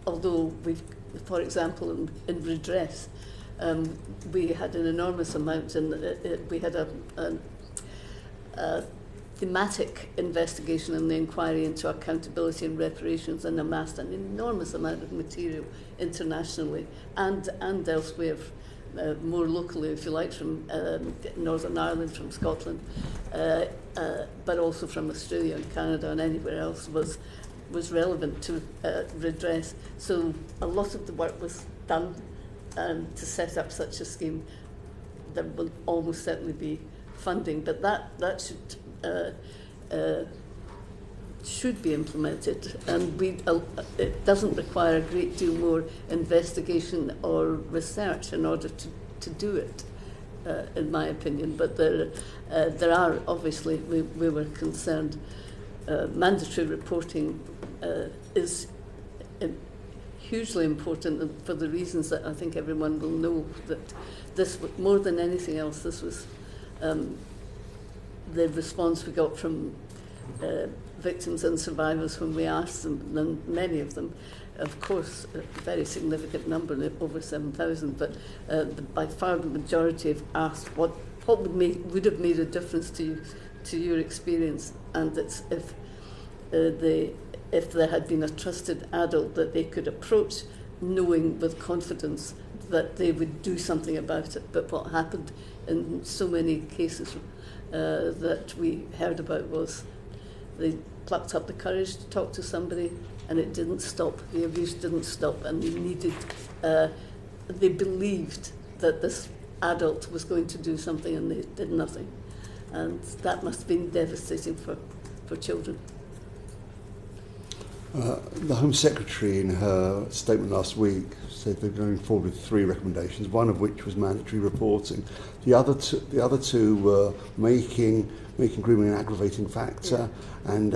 although for example, in redress, we had an enormous amount, and we had a thematic investigation in the inquiry into accountability and reparations, and amassed an enormous amount of material internationally and elsewhere, more locally, if you like, from Northern Ireland, from Scotland, but also from Australia and Canada and anywhere else was relevant to redress. So a lot of the work was done to set up such a scheme. There will almost certainly be funding, but that should be implemented, and it doesn't require a great deal more investigation or research in order to do it, in my opinion. But there are, obviously, we were concerned. Mandatory reporting is hugely important for the reasons that I think everyone will know, that this, more than anything else, this was the response we got from victims and survivors when we asked them, and many of them, of course, a very significant number, over 7,000, but by far the majority have asked what would have made a difference to your experience, and it's if there had been a trusted adult that they could approach, knowing with confidence that they would do something about it. But what happened in so many cases that we heard about was they plucked up the courage to talk to somebody, and it didn't stop. The abuse didn't stop, and they believed that this adult was going to do something, and they did nothing. And that must have been devastating for children. The Home Secretary, in her statement last week, said they're going forward with 3 recommendations, one of which was mandatory reporting. The other two were making grooming an aggravating factor, and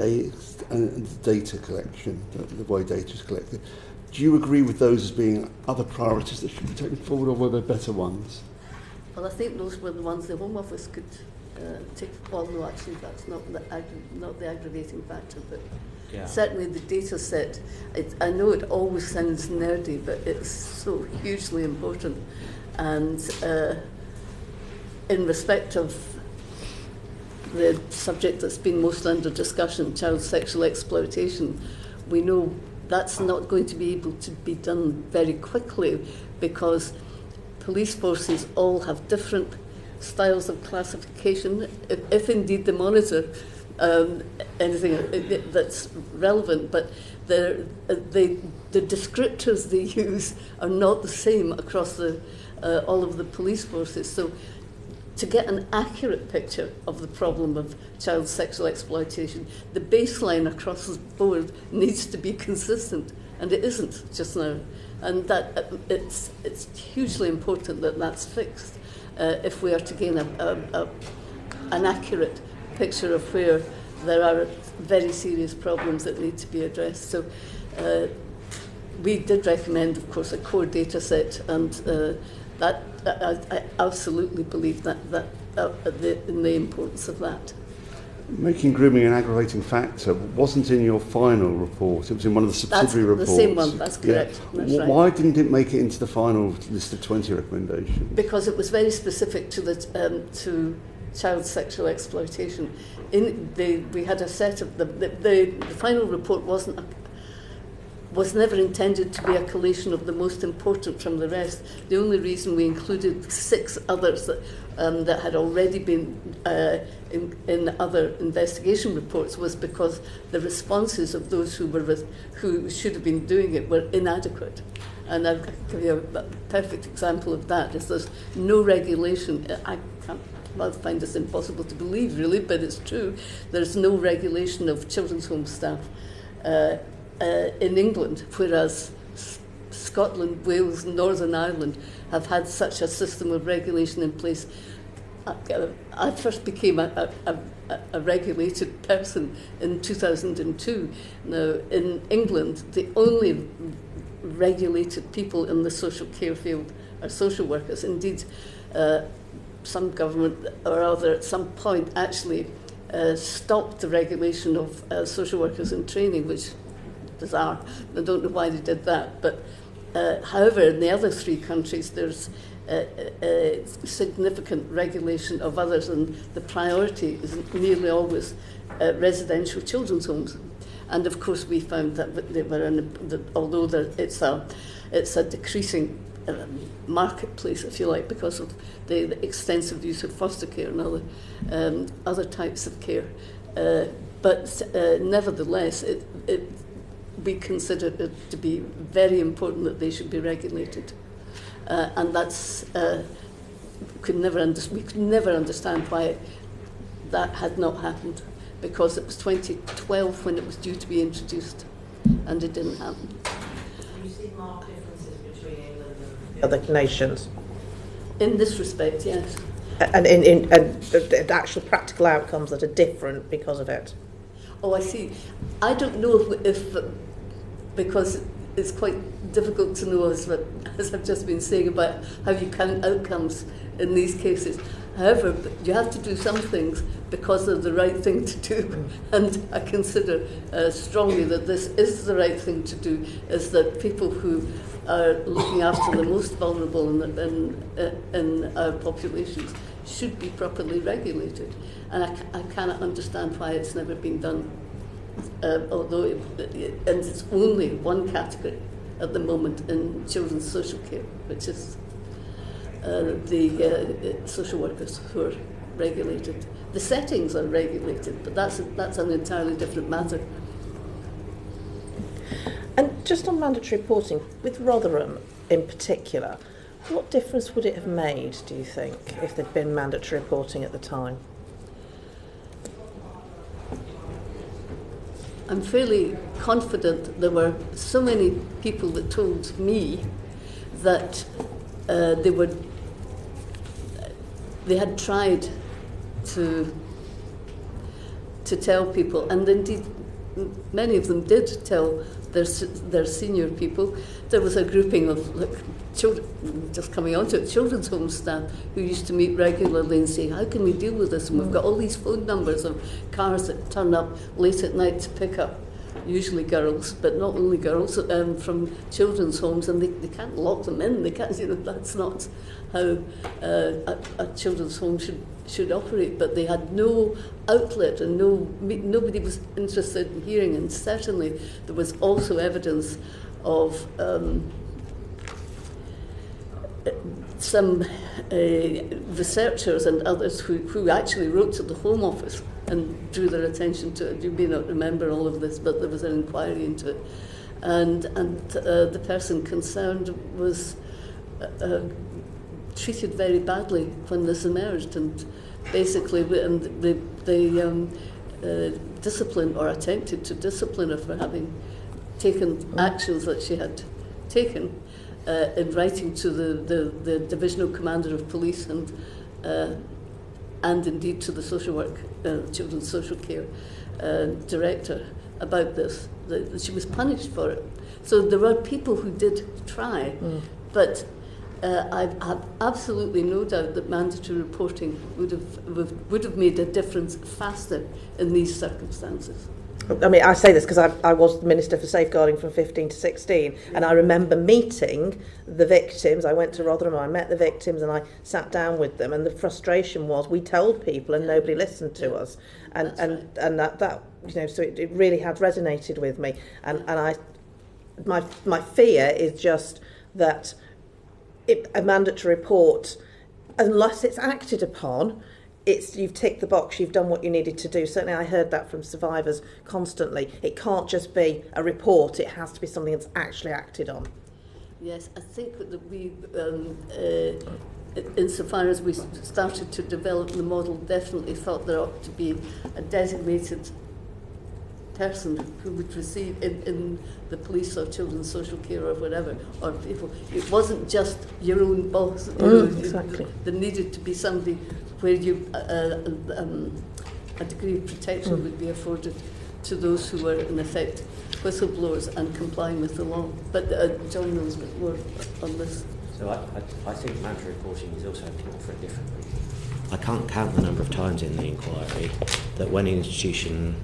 data collection, the way data is collected. Do you agree with those as being other priorities that should be taken forward, or were there better ones? Well, I think those were the ones the Home Office could take. Well, no, actually, that's not the aggravating factor, but certainly the data set. I know it always sounds nerdy, but it's so hugely important. And in respect of the subject that's been most under discussion, child sexual exploitation, we know that's not going to be able to be done very quickly, because police forces all have different styles of classification, if indeed they monitor anything that's relevant, but the descriptors they use are not the same across all of the police forces. So to get an accurate picture of the problem of child sexual exploitation, the baseline across the board needs to be consistent, and it isn't just now. And that it's hugely important that that's fixed if we are to gain an accurate picture of where there are very serious problems that need to be addressed. So we did recommend, of course, a core data set, and that I absolutely believe that in the importance of that. Making grooming an aggravating factor wasn't in your final report. It was in one of the subsidiary reports. The same one, that's correct. Yeah. That's right. Why didn't it make it into the final list of 20 recommendations? Because it was very specific to child sexual exploitation. We had a set of the final report was never intended to be a collation of the most important from the rest. The only reason we included 6 others that had already been in other investigation reports was because the responses of those who should have been doing it were inadequate. And I'll give you a perfect example of that. Is there's no regulation. I find this impossible to believe, really, but it's true. There's no regulation of children's home staff in England, whereas Scotland, Wales, Northern Ireland have had such a system of regulation in place. I first became a regulated person in 2002. Now, in England, the only regulated people in the social care field are social workers. Indeed, some government or other at some point actually stopped the regulation of social workers in training, which bizarre. I don't know why they did that, but however, in the other 3 countries, there's significant regulation of others, and the priority is nearly always residential children's homes. And of course, we found that they were although it's a decreasing marketplace, if you like, because of the extensive use of foster care and other types of care. But nevertheless, we considered it to be very important that they should be regulated. And that's we could never understand why that had not happened, because it was 2012 when it was due to be introduced, and it didn't happen. Do you see marked differences between England and the other nations? In this respect, yes. And in the actual practical outcomes that are different because of it? Oh, I see. I don't know if because it's quite difficult to know, as I've just been saying, about how you count outcomes in these cases. However, you have to do some things because they're the right thing to do, and I consider strongly that this is the right thing to do, is that people who are looking after the most vulnerable in our populations should be properly regulated. And I cannot understand why it's never been done, although and it's only one category at the moment in children's social care, which is the social workers who are regulated. The settings are regulated, but that's an entirely different matter. And just on mandatory reporting, with Rotherham in particular, what difference would it have made, do you think, if there'd been mandatory reporting at the time? I'm fairly confident there were so many people that told me that they had tried to tell people, and indeed many of them did tell their senior people. There was a grouping of children, just coming onto it, children's home staff who used to meet regularly and say, how can we deal with this? And we've got all these phone numbers of cars that turn up late at night to pick up, usually girls, but not only girls, from children's homes, and they can't lock them in. They can't, that's not how a children's home should operate. But they had no outlet, and nobody was interested in hearing. And certainly there was also evidence of some researchers and others who actually wrote to the Home Office and drew their attention to it. You may not remember all of this, but there was an inquiry into it, and the person concerned was treated very badly when this emerged, and basically they disciplined or attempted to discipline her for having taken actions that she had taken in writing to the divisional commander of police and indeed to the social work, children's social care director about this. She was punished for it. So there were people who did try, but I have absolutely no doubt that mandatory reporting would have made a difference faster in these circumstances. I mean, I say this because I was the Minister for Safeguarding from 15 to 16, and I remember meeting the victims. I went to Rotherham, I met the victims, and I sat down with them, and the frustration was we told people and nobody listened to us, and that so it really had resonated with me, and my fear is just that a mandatory report, unless it's acted upon, you've ticked the box, you've done what you needed to do. Certainly I heard that from survivors constantly. It can't just be a report, it has to be something that's actually acted on. Yes, I think that we, insofar as we started to develop the model, definitely thought there ought to be a designated person who would receive in the police or children's social care or whatever, or people. It wasn't just your own boss. Exactly. There needed to be somebody where a degree of protection would be afforded to those who were in effect whistleblowers and complying with the law. But John knows a bit more on this. So I think mandatory reporting is also important for a different reason. I can't count the number of times in the inquiry that when an institution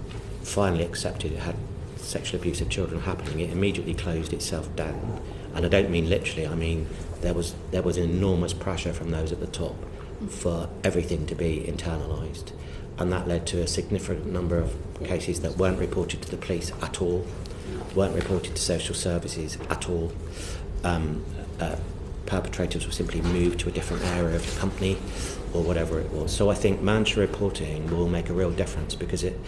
finally accepted it had sexual abuse of children happening, it immediately closed itself down. And I don't mean literally, I mean there was an enormous pressure from those at the top for everything to be internalised, and that led to a significant number of cases that weren't reported to the police at all, weren't reported to social services at all. Perpetrators were simply moved to a different area of the company or whatever it was. So I think mandatory reporting will make a real difference, because it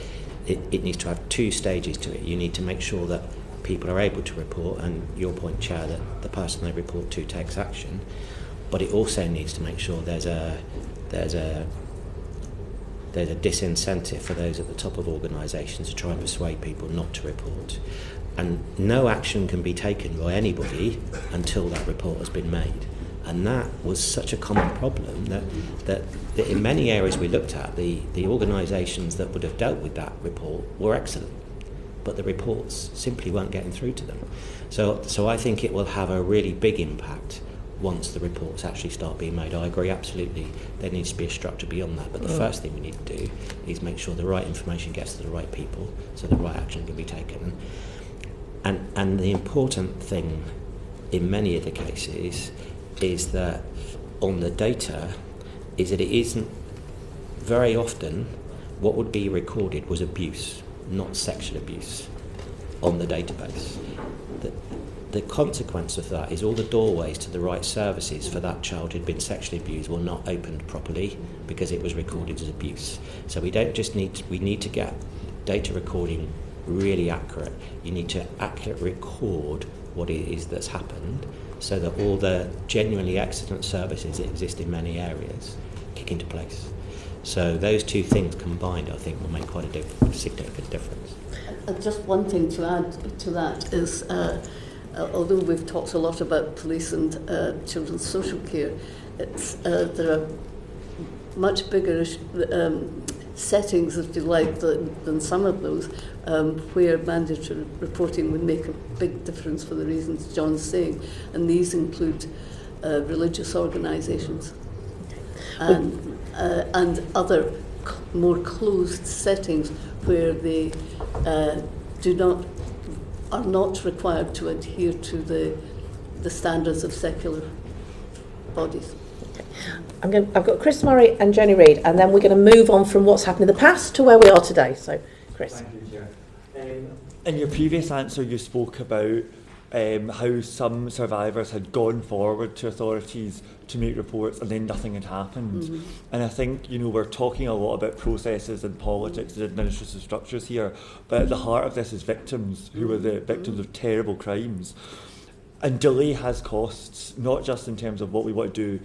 needs to have two stages to it. You need to make sure that people are able to report, and your point, Chair, that the person they report to takes action. But it also needs to make sure there's a disincentive for those at the top of organisations to try and persuade people not to report. And no action can be taken by anybody until that report has been made. And that was such a common problem that in many areas we looked at, the organisations that would have dealt with that report were excellent. but the reports simply weren't getting through to them. So I think it will have a really big impact once the reports actually start being made. I agree, absolutely, there needs to be a structure beyond that, but the first thing we need to do is make sure the right information gets to the right people so the right action can be taken. And the important thing in many of the cases is that on the data is that it isn't very often what would be recorded was abuse, not sexual abuse on the database. The consequence of that is all the doorways to the right services for that child who'd been sexually abused were not opened properly because it was recorded as abuse. So we need to get data recording really accurate. You need to accurately record what it is that's happened so that all the genuinely excellent services that exist in many areas kick into place. So those two things combined, I think, will make quite a significant difference. And just one thing to add to that is, although we've talked a lot about police and children's social care, there are much bigger settings, if you like, than some of those, where mandatory reporting would make a big difference for the reasons John's saying. And these include religious organisations and other more closed settings where they are not required to adhere to the standards of secular bodies. I've got Chris Murray and Jenny Reid, and then we're going to move on from what's happened in the past to where we are today. So, Chris. Thank you, Chair. In your previous answer, you spoke about how some survivors had gone forward to authorities to make reports and then nothing had happened. Mm-hmm. And I think, we're talking a lot about processes and politics and administrative structures here, but at the heart of this is victims who are the victims of terrible crimes. And delay has costs, not just in terms of what we want to do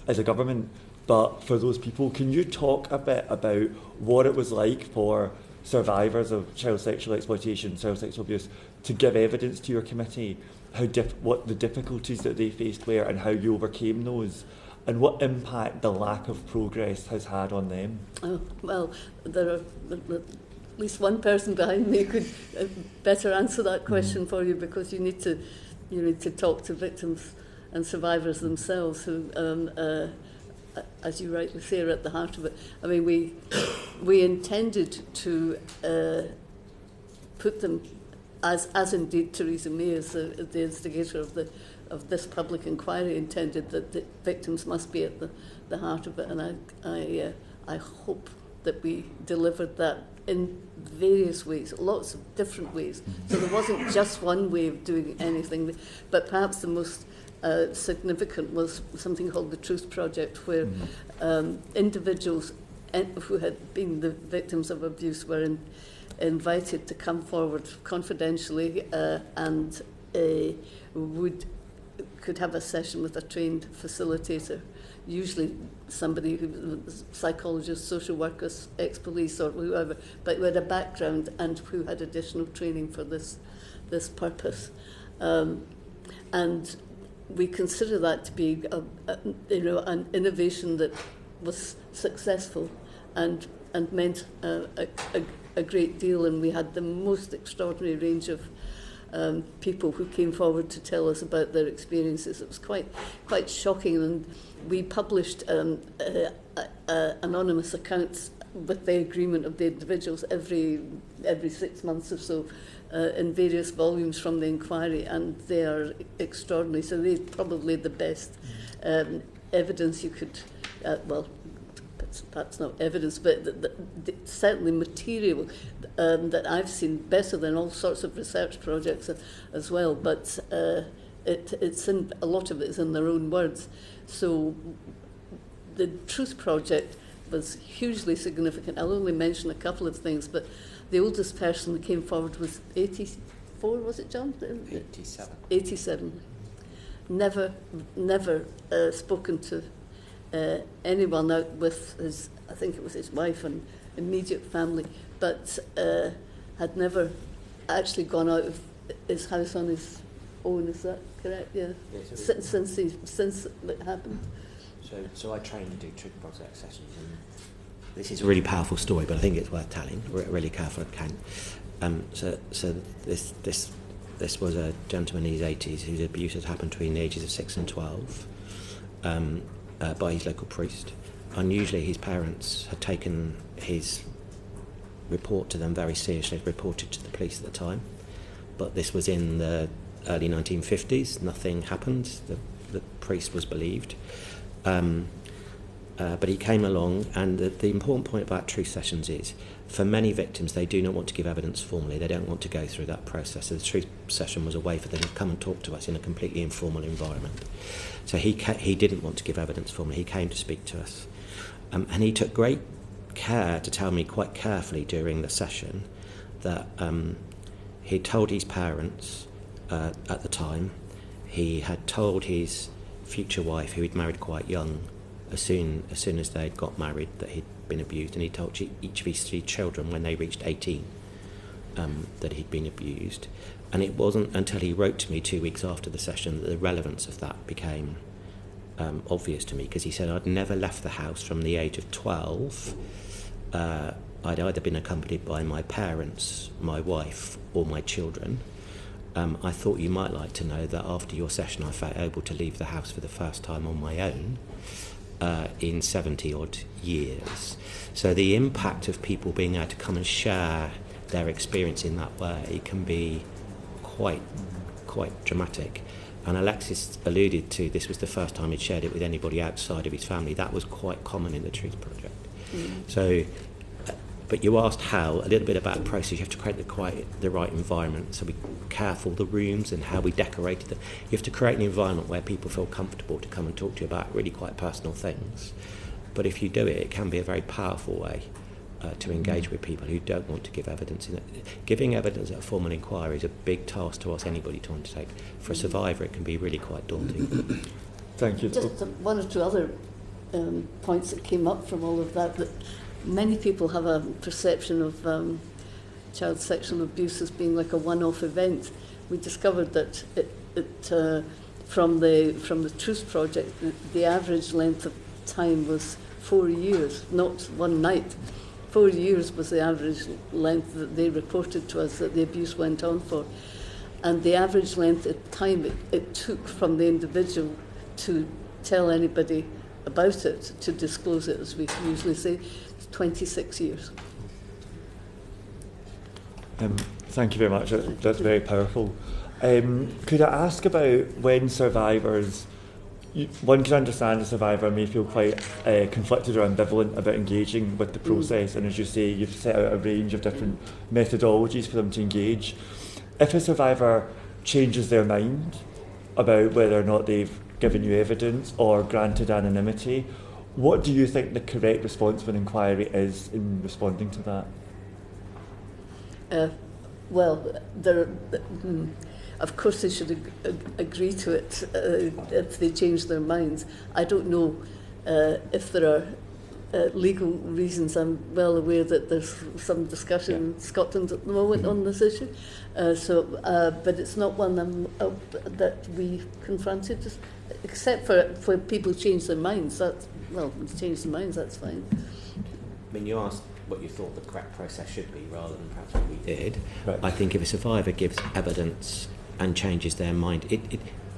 as a government, but for those people. Can you talk a bit about what it was like for survivors of child sexual exploitation, child sexual abuse, to give evidence to your committee, what the difficulties that they faced were and how you overcame those, and what impact the lack of progress has had on them? Oh, well, there are at least one person behind me could better answer that question for you, because you need to talk to victims and survivors themselves who, as you rightly say, are at the heart of it. I mean, we intended to put them, as indeed Theresa May, as the instigator of this public inquiry, intended that the victims must be at the heart of it, and I hope that we delivered that in various ways, lots of different ways. So there wasn't just one way of doing anything, but perhaps the most significant was something called the Truth Project, where individuals who had been the victims of abuse were invited to come forward confidentially and could have a session with a trained facilitator, usually somebody who was psychologist, social workers, ex-police or whoever, but who had a background and who had additional training for this purpose. And we consider that to be an innovation that was successful and meant a great deal, and we had the most extraordinary range of people who came forward to tell us about their experiences. It was quite shocking, and we published anonymous accounts with the agreement of the individuals every 6 months or so in various volumes from the inquiry, and they are extraordinary. So they're probably the best evidence you could, that's not evidence, but certainly material that I've seen, better than all sorts of research projects as well. But it's in, a lot of it is in their own words. So the Truth Project was hugely significant. I'll only mention a couple of things, but the oldest person that came forward was 84, was it, John? 87. 87. Never spoken to anyone out with his, I think it was his wife and immediate family, but had never actually gone out of his house on his own. Is that correct? Yeah. Since it happened. So I train and do Truth Project sessions, and this is a really powerful story, but I think it's worth telling. We're really careful account. So this was a gentleman in his 80s whose abuse had happened between the ages of 6 and 12 by his local priest. Unusually, his parents had taken his report to them very seriously, reported to the police at the time. But this was in the early 1950s. Nothing happened. The priest was believed. But he came along, and the important point about truth sessions is, for many victims, they do not want to give evidence formally. They don't want to go through that process. So the truth session was a way for them to come and talk to us in a completely informal environment. So he didn't want to give evidence formally. He came to speak to us. And he took great care to tell me quite carefully during the session that he told his parents at the time, he had told his future wife, who he'd married quite young, as soon as they'd got married, that he'd been abused, and he told each of his 3 children when they reached 18 that he'd been abused. And it wasn't until he wrote to me 2 weeks after the session that the relevance of that became obvious to me, because he said, I'd never left the house from the age of 12. I'd either been accompanied by my parents, my wife, or my children. I thought you might like to know that after your session I felt able to leave the house for the first time on my own in 70 odd years. So the impact of people being able to come and share their experience in that way can be quite dramatic. And Alexis alluded to, this was the first time he'd shared it with anybody outside of his family. That was quite common in the Truth Project. So, but you asked how, a little bit about the process. You have to create the right environment. So be careful, the rooms and how we decorated them. You have to create an environment where people feel comfortable to come and talk to you about really quite personal things. But if you do it, it can be a very powerful way to engage with people who don't want to give evidence. Giving evidence at a formal inquiry is a big task to ask anybody to undertake. For a survivor, it can be really quite daunting. Thank you. Just one or two other points that came up from all of that many people have a perception of child sexual abuse as being like a one-off event. We discovered that from the Truth Project, the average length of time was 4 years, not one night. 4 years was the average length that they reported to us that the abuse went on for. And the average length of time it took from the individual to tell anybody about it, to disclose it, as we usually say, 26 years. Thank you very much. That's very powerful. Could I ask about when survivors, one can understand a survivor may feel quite conflicted or ambivalent about engaging with the process, and as you say, you've set out a range of different methodologies for them to engage. If a survivor changes their mind about whether or not they've given you evidence or granted anonymity, what do you think the correct response of an inquiry is in responding to that? Of course they should agree to it if they change their minds. I don't know if there are legal reasons. I'm well aware that there's some discussion in Scotland at the moment on this issue. But it's not one that we confronted, except for when people change their minds. Change their minds, that's fine. I mean, you asked what you thought the correct process should be rather than perhaps what we did. Right. I think if a survivor gives evidence and changes their mind,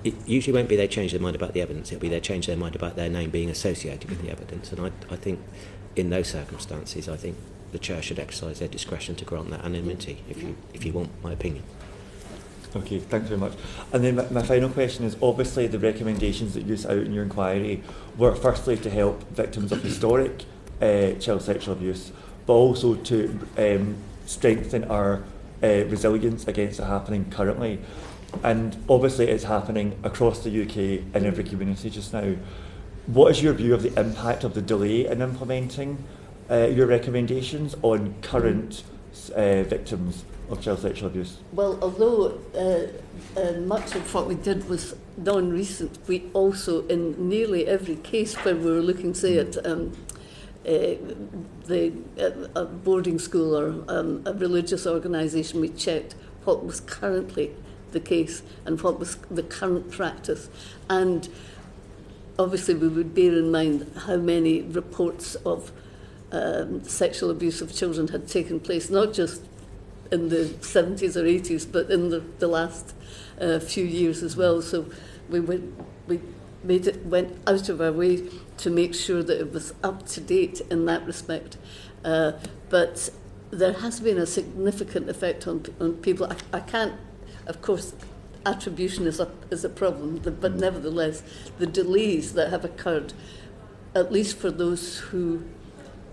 it usually won't be they change their mind about the evidence, it'll be they change their mind about their name being associated with the evidence. And I think in those circumstances, I think the Chair should exercise their discretion to grant that anonymity, if you want my opinion. Okay, thanks very much. And then my final question is, obviously the recommendations that you set out in your inquiry were firstly to help victims of historic child sexual abuse, but also to strengthen our resilience against it happening currently. And obviously it's happening across the UK in every community just now. What is your view of the impact of the delay in implementing your recommendations on current victims of child sexual abuse? Well, although much of what we did was non-recent, we also, in nearly every case when we were looking, say, at a boarding school or a religious organisation, we checked what was currently the case and what was the current practice. And obviously we would bear in mind how many reports of sexual abuse of children had taken place, not just in the 70s or 80s, but in the last few years as well. So we went out of our way to make sure that it was up to date in that respect. But there has been a significant effect on people. I can't, of course, attribution is a problem, but nevertheless, the delays that have occurred, at least for those who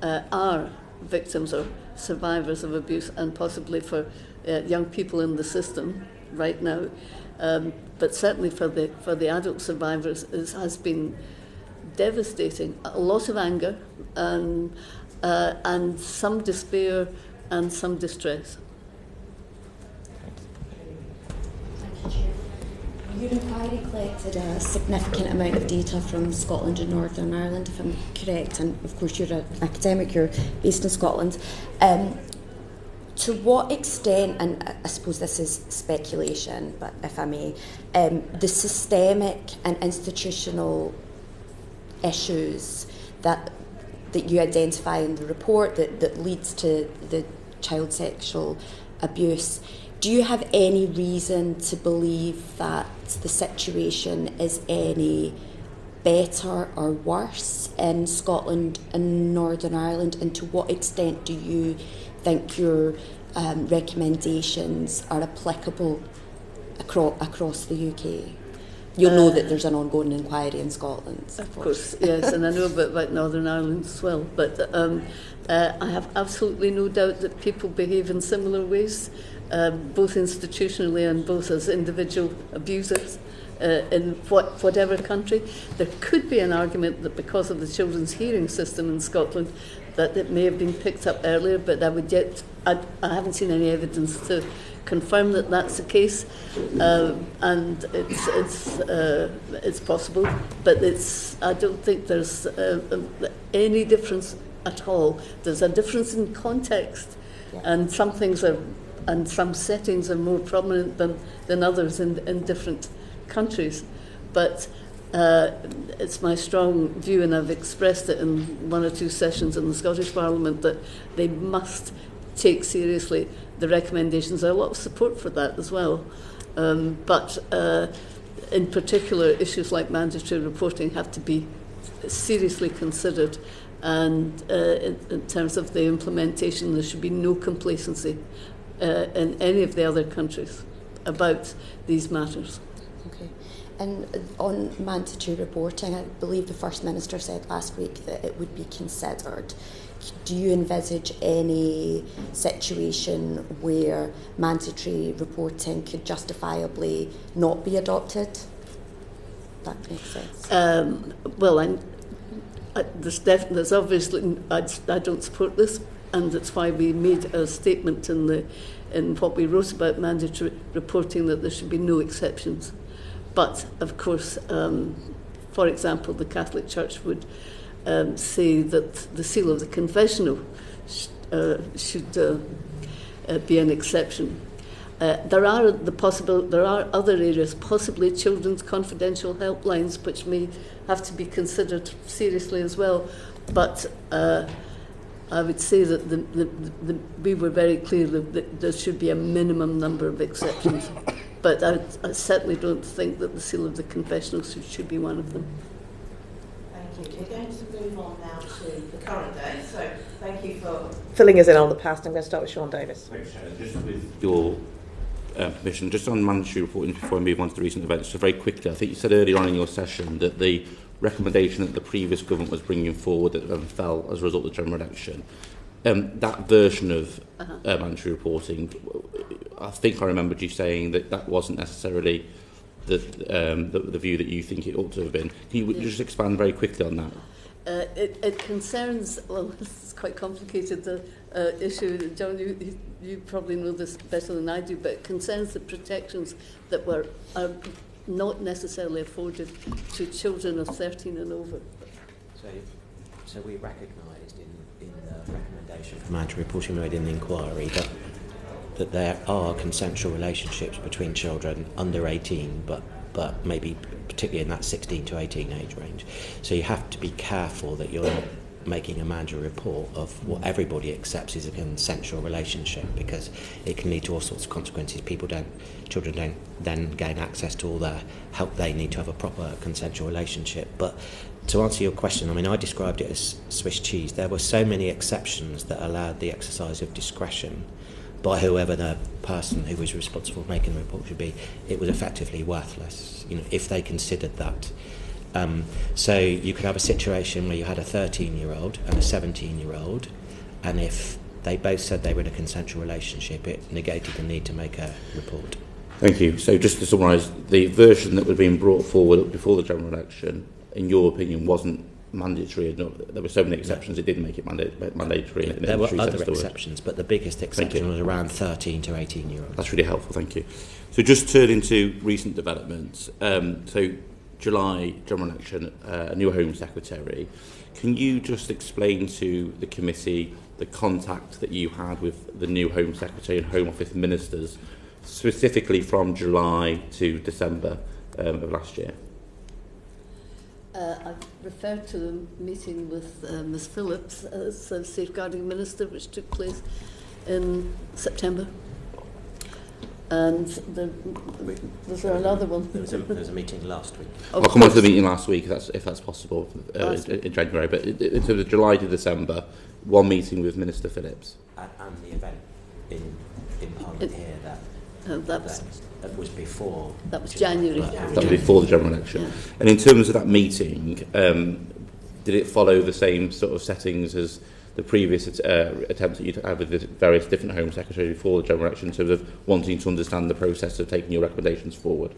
are victims or survivors of abuse, and possibly for young people in the system right now, but certainly for the adult survivors, has been devastating. A lot of anger and some despair and some distress. Your inquiry collected a significant amount of data from Scotland and Northern Ireland, if I'm correct, and of course you're an academic, you're based in Scotland. To what extent, and I suppose this is speculation, but if I may, the systemic and institutional issues that you identify in the report that leads to the child sexual abuse, do you have any reason to believe that the situation is any better or worse in Scotland and Northern Ireland? And to what extent do you think your recommendations are applicable across the UK? You'll know that there's an ongoing inquiry in Scotland. Of course, yes, and I know about Northern Ireland as well. But I have absolutely no doubt that people behave in similar ways, both institutionally and both as individual abusers in whatever country. There could be an argument that because of the children's hearing system in Scotland, that it may have been picked up earlier, but I haven't seen any evidence to confirm that that's the case, and it's possible, but I don't think there's any difference at all. There's a difference in context, and some things and some settings are more prominent than others in different countries, but it's my strong view, and I've expressed it in one or two sessions in the Scottish Parliament, that they must take seriously the recommendations. There's a lot of support for that as well. But in particular, issues like mandatory reporting have to be seriously considered. And in terms of the implementation, there should be no complacency in any of the other countries about these matters. Okay. And on mandatory reporting, I believe the First Minister said last week that it would be considered. Do you envisage any situation where mandatory reporting could justifiably not be adopted? That makes sense. Well, there's obviously, I don't support this, and that's why we made a statement in what we wrote about mandatory reporting, that there should be no exceptions. But of course, for example, the Catholic Church would say that the seal of the confessional should be an exception. There are other areas, possibly children's confidential helplines, which may have to be considered seriously as well. But I would say that we were very clear that there should be a minimum number of exceptions. But I certainly don't think that the seal of the confessional should be one of them. Thank you. We're going to move on now to the current day. So thank you for filling us in on the past. I'm going to start with Sean Davis. Just with your permission, just on mandatory reporting before I move on to the recent events, just very quickly, I think you said earlier on in your session that the recommendation that the previous government was bringing forward that fell as a result of the general election, that version of mandatory reporting, I think I remembered you saying that wasn't necessarily the view that you think it ought to have been. Can you just expand very quickly on that? It concerns, well, this is quite complicated, the issue. John, you probably know this better than I do, but it concerns the protections that are not necessarily afforded to children of 13 and over. So we recognised in the recommendation for mandatory reporting made in the inquiry that there are consensual relationships between children under 18, but maybe particularly in that 16 to 18 age range. So you have to be careful that you're making a mandatory report of what everybody accepts is a consensual relationship, because it can lead to all sorts of consequences. Children don't then gain access to all the help they need to have a proper consensual relationship. But to answer your question, I mean, I described it as Swiss cheese. There were so many exceptions that allowed the exercise of discretion by whoever the person who was responsible for making the report should be. It was effectively worthless, if they considered that. So you could have a situation where you had a 13-year-old and a 17-year-old, and if they both said they were in a consensual relationship, it negated the need to make a report. Thank you. So just to summarise, the version that was being brought forward before the general election, in your opinion, wasn't mandatory enough. There were so many exceptions, it didn't make it mandatory. There were other exceptions, but the biggest exception was around 13 to 18-year-olds. That's really helpful, thank you. So just turning to recent developments, so July general election, a new Home Secretary. Can you just explain to the committee the contact that you had with the new Home Secretary and Home Office ministers, specifically from July to December of last year? I've referred to the meeting with Ms Phillips as Safeguarding Minister, which took place in September. And was there another one? There was a meeting last week. I'll come on to the meeting last week, if that's possible, in January. But in terms of July to December, one meeting with Minister Phillips. And the event in Parliament here that was before. That was January. That was before the general election. Yeah. And in terms of that meeting, did it follow the same sort of settings as the previous attempts that you'd had with the various different Home Secretaries before the general election, in terms of wanting to understand the process of taking your recommendations forward?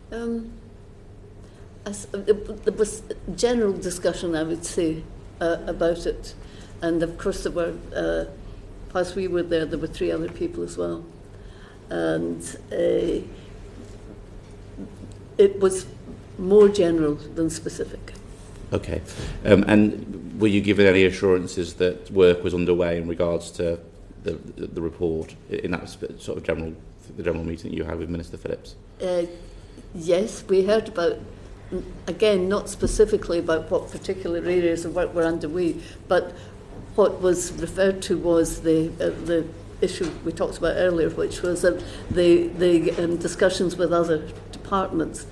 There was general discussion, I would say, about it. And of course there were, whilst we were there were 3 other people as well. And it was more general than specific. Okay. And were you given any assurances that work was underway in regards to the report in that sort of the general meeting that you had with Minister Phillips? Yes, we heard about, again, not specifically about what particular areas of work were underway, but what was referred to was the issue we talked about earlier, which was the discussions with other departments.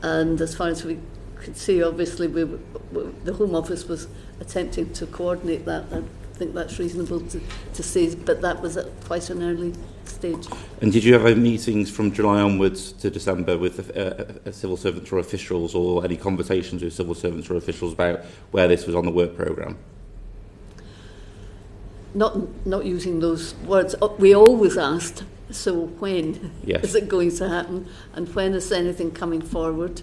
And as far as we could see, obviously, the Home Office was attempting to coordinate that. I think that's reasonable to say, but that was at quite an early stage. And did you have any meetings from July onwards to December with civil servants or officials, or any conversations with civil servants or officials about where this was on the work programme? Not using those words. We always asked, so when is it going to happen, and when is anything coming forward?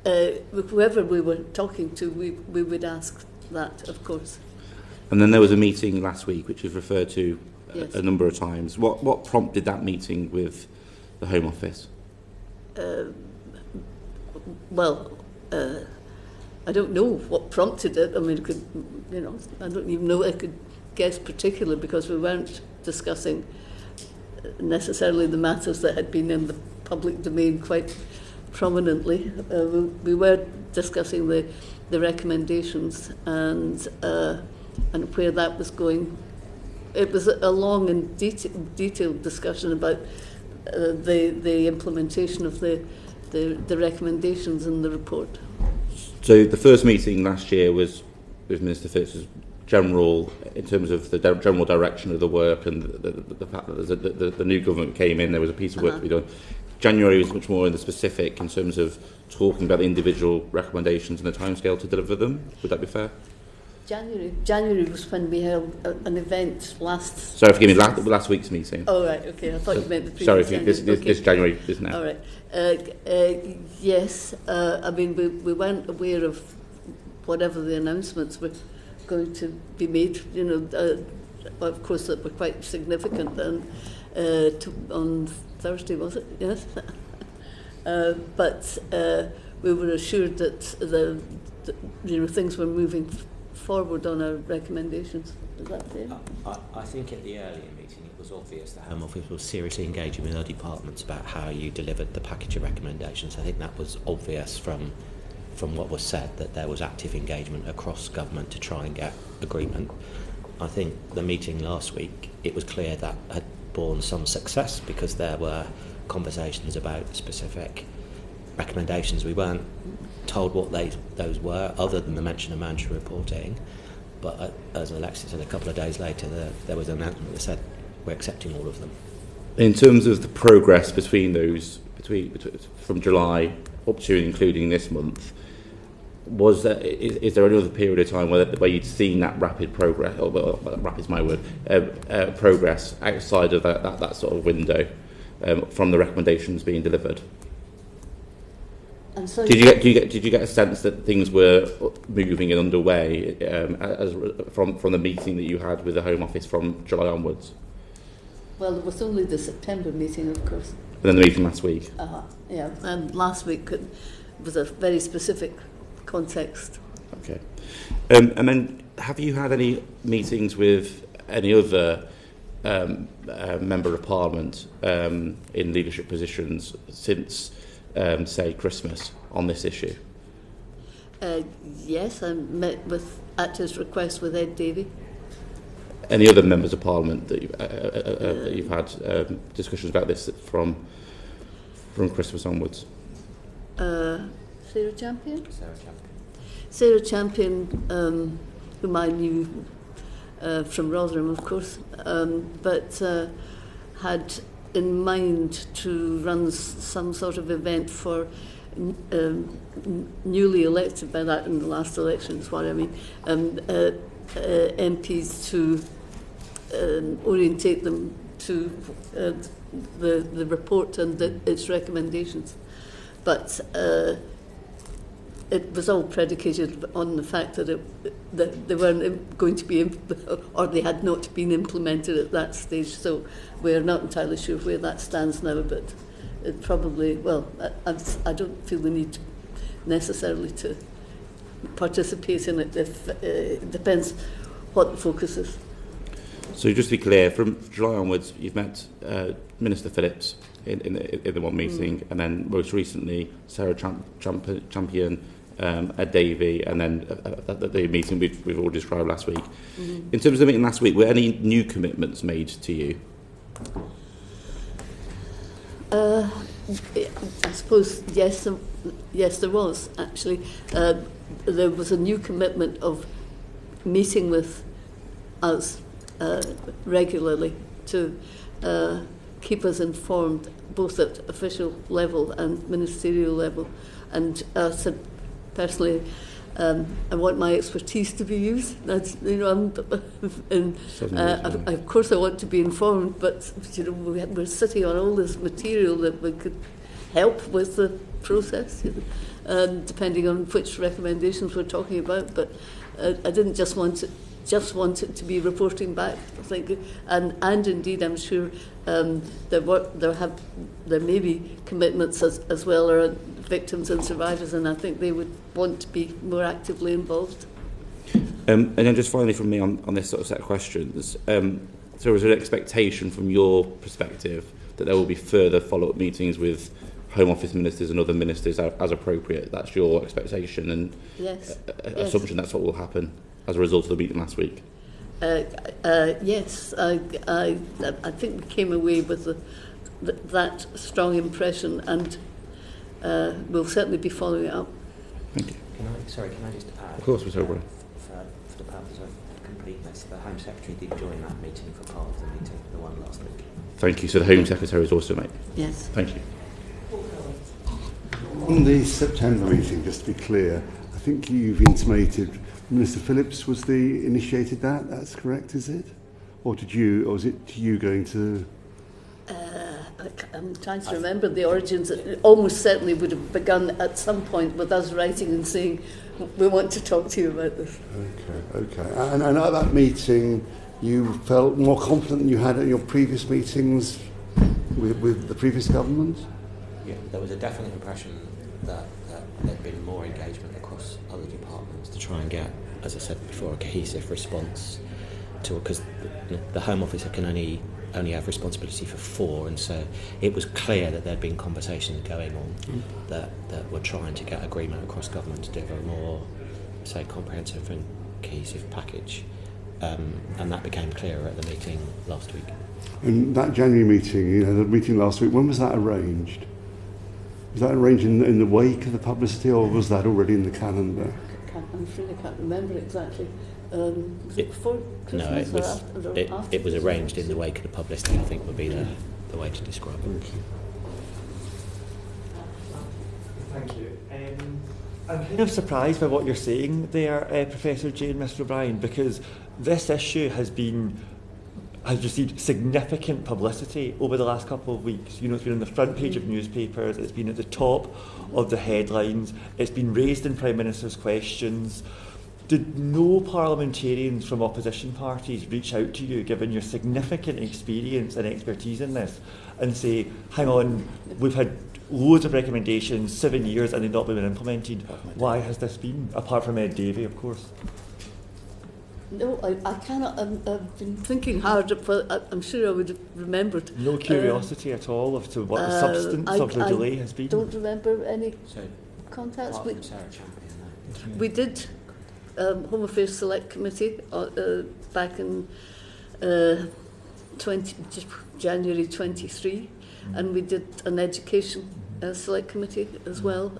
Whoever we were talking to, we would ask that, of course. And then there was a meeting last week, which you've referred to a number of times. What prompted that meeting with the Home Office? I don't know what prompted it. I mean, I don't even know. I could guess particularly, because we weren't discussing necessarily the matters that had been in the public domain quite prominently. We were discussing the recommendations and where that was going. It was a long and detailed discussion about the implementation of the recommendations in the report. So the first meeting last year was with Minister Phillips' general, in terms of the general direction of the work, and the fact that the new government came in, there was a piece of work to be done. January was much more in the specific, in terms of talking about the individual recommendations and the timescale to deliver them. Would that be fair? January was when we held an event last... Sorry, forgive me, last week's meeting. Oh, right, okay, I thought you meant the previous Sorry, January. this January is now. All right. Yes, I mean, we weren't aware of whatever the announcements were going to be made, of course, that were quite significant, and on Thursday, was it? Yes. But we were assured that things were moving forward on our recommendations. Is that fair? I think at the earlier meeting it was obvious that Home Office was seriously engaging with our departments about how you delivered the package of recommendations. I think that was obvious from from what was said, that there was active engagement across government to try and get agreement. I think the meeting last week, it was clear that had borne some success because there were conversations about specific recommendations. We weren't told what those were, other than the mention of mandatory reporting. But as Alexis said, a couple of days later, there was an announcement that said we're accepting all of them. In terms of the progress between those, from July up to and including this month, is there another period of time where you'd seen that rapid progress, or rapid is my word, progress outside of that sort of window from the recommendations being delivered? And so did you get a sense that things were moving and underway from the meeting that you had with the Home Office from July onwards? Well, it was only the September meeting, of course. And then the meeting last week? Yeah, and last week was a very specific context. Okay. And then have you had any meetings with any other Member of Parliament in leadership positions since, say, Christmas on this issue? Yes, I met at his request with Ed Davey. Any other Members of Parliament that you've had discussions about this from Christmas onwards? Sarah Champion? Sarah Champion, whom I knew from Rotherham, of course, but had in mind to run some sort of event for newly elected, by that in the last election is what I mean, MPs to orientate them to the report and its recommendations. But it was all predicated on the fact that they weren't going to be, or they had not been implemented at that stage. So we're not entirely sure where that stands now, but it probably, well, I don't feel the need necessarily to participate in it. It depends what the focus is. So just to be clear, from July onwards, you've met Minister Phillips in the one meeting, and then most recently Sarah Champion, Ed Davey, and then the meeting we've all described last week. Mm-hmm. In terms of the meeting last week, were any new commitments made to you? I suppose yes, there was actually. There was a new commitment of meeting with us regularly to keep us informed, both at official level and ministerial level. And said personally, I want my expertise to be used. That's, of course I want to be informed, but we're sitting on all this material that we could help with the process, depending on which recommendations we're talking about. But I didn't just want it to be reporting back, I think, and indeed I'm sure there may be commitments as well around victims and survivors, and I think they would want to be more actively involved. And then just finally from me on this sort of set of questions, so is there an expectation from your perspective that there will be further follow-up meetings with Home Office ministers and other ministers as appropriate? That's your expectation and yes. Assumption that's what will happen as a result of the meeting last week? Yes, I think we came away with that strong impression, and we'll certainly be following it up. Thank you. Can I just add? Of course, Mr. O'Brien. For the purpose of completeness, the Home Secretary did join that meeting for part of the meeting, the one last week. Thank you. So the Home Secretary is also made. Yes. Thank you. On the September meeting, just to be clear, I think you've intimated Minister Phillips was initiated that. That's correct, is it? Or was it you going to? I'm trying to remember the origins. It almost certainly would have begun at some point with us writing and saying, we want to talk to you about this. Okay. And at that meeting, you felt more confident than you had at your previous meetings with the previous government? Yeah, there was a definite impression that there'd been more engagement across other departments to try and get, as I said before, a cohesive response to, because the Home Office can only only have responsibility for 4, and so it was clear that there'd been conversations going on that were trying to get agreement across government to deliver a more, say, comprehensive and cohesive package. And that became clearer at the meeting last week. And that January meeting, the meeting last week, when was that arranged? Was that arranged in the wake of the publicity, or was that already in the calendar? I'm afraid I can't remember exactly. Was it before Christmas? No, it was. After It was arranged in the wake of the publicity, I think, would be the way to describe it. Thank you. I'm kind of surprised by what you're saying there, Professor Jane, Mr. O'Brien, because this issue has received significant publicity over the last couple of weeks. It's been on the front page of newspapers, it's been at the top of the headlines, it's been raised in Prime Minister's questions. Did no parliamentarians from opposition parties reach out to you, given your significant experience and expertise in this, and say, hang on, we've had loads of recommendations, 7 years, and they've not been implemented. Why has this been? Apart from Ed Davey, of course. No, I cannot. I've been thinking hard, but I'm sure I would have remembered. No curiosity at all as to what the substance of the delay has been? I don't remember any contacts. We did Home Affairs Select Committee back in January 23, and we did an Education Select Committee as well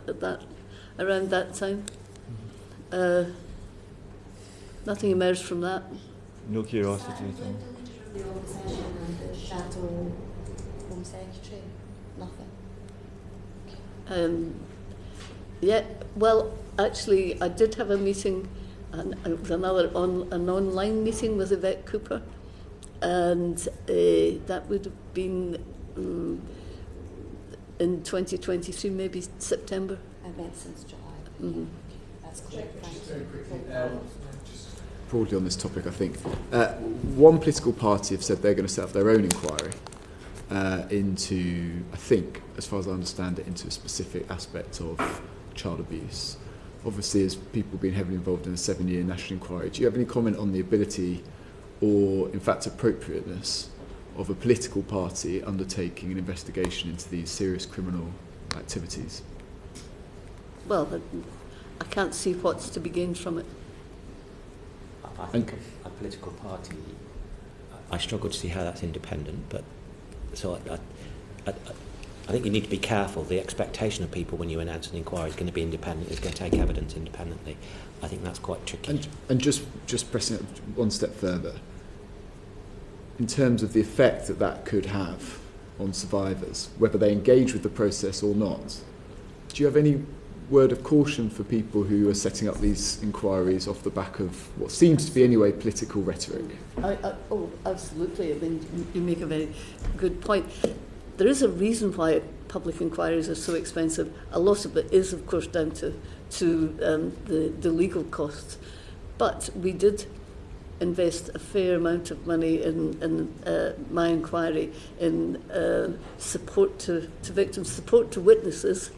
around that time. Nothing emerged from that. No curiosity at all. The opposition and the shadow Home Secretary, nothing. Yeah, well, actually, I did have a meeting, and it was an online meeting with Yvette Cooper, and that would have been in 2023, maybe September. I've met since July. Mm-hmm. That's correct. Broadly on this topic, I think one political party have said they're going to set up their own inquiry into, I think, as far as I understand it, into a specific aspect of child abuse. Obviously, as people have been heavily involved in a 7-year national inquiry, do you have any comment on the ability or, in fact, appropriateness of a political party undertaking an investigation into these serious criminal activities? Well, I can't see what's to be gained from it. I think a political party, I struggle to see how that's independent, but so I think you need to be careful. The expectation of people when you announce an inquiry is going to be independent, is going to take evidence independently. I think that's quite tricky. And just pressing it one step further, in terms of the effect that could have on survivors, whether they engage with the process or not, do you have any word of caution for people who are setting up these inquiries off the back of what seems to be anyway political rhetoric? Oh, absolutely. I mean, you make a very good point. There is a reason why public inquiries are so expensive. A lot of it is, of course, down to the legal costs. But we did invest a fair amount of money in my inquiry in support to victims, support to witnesses,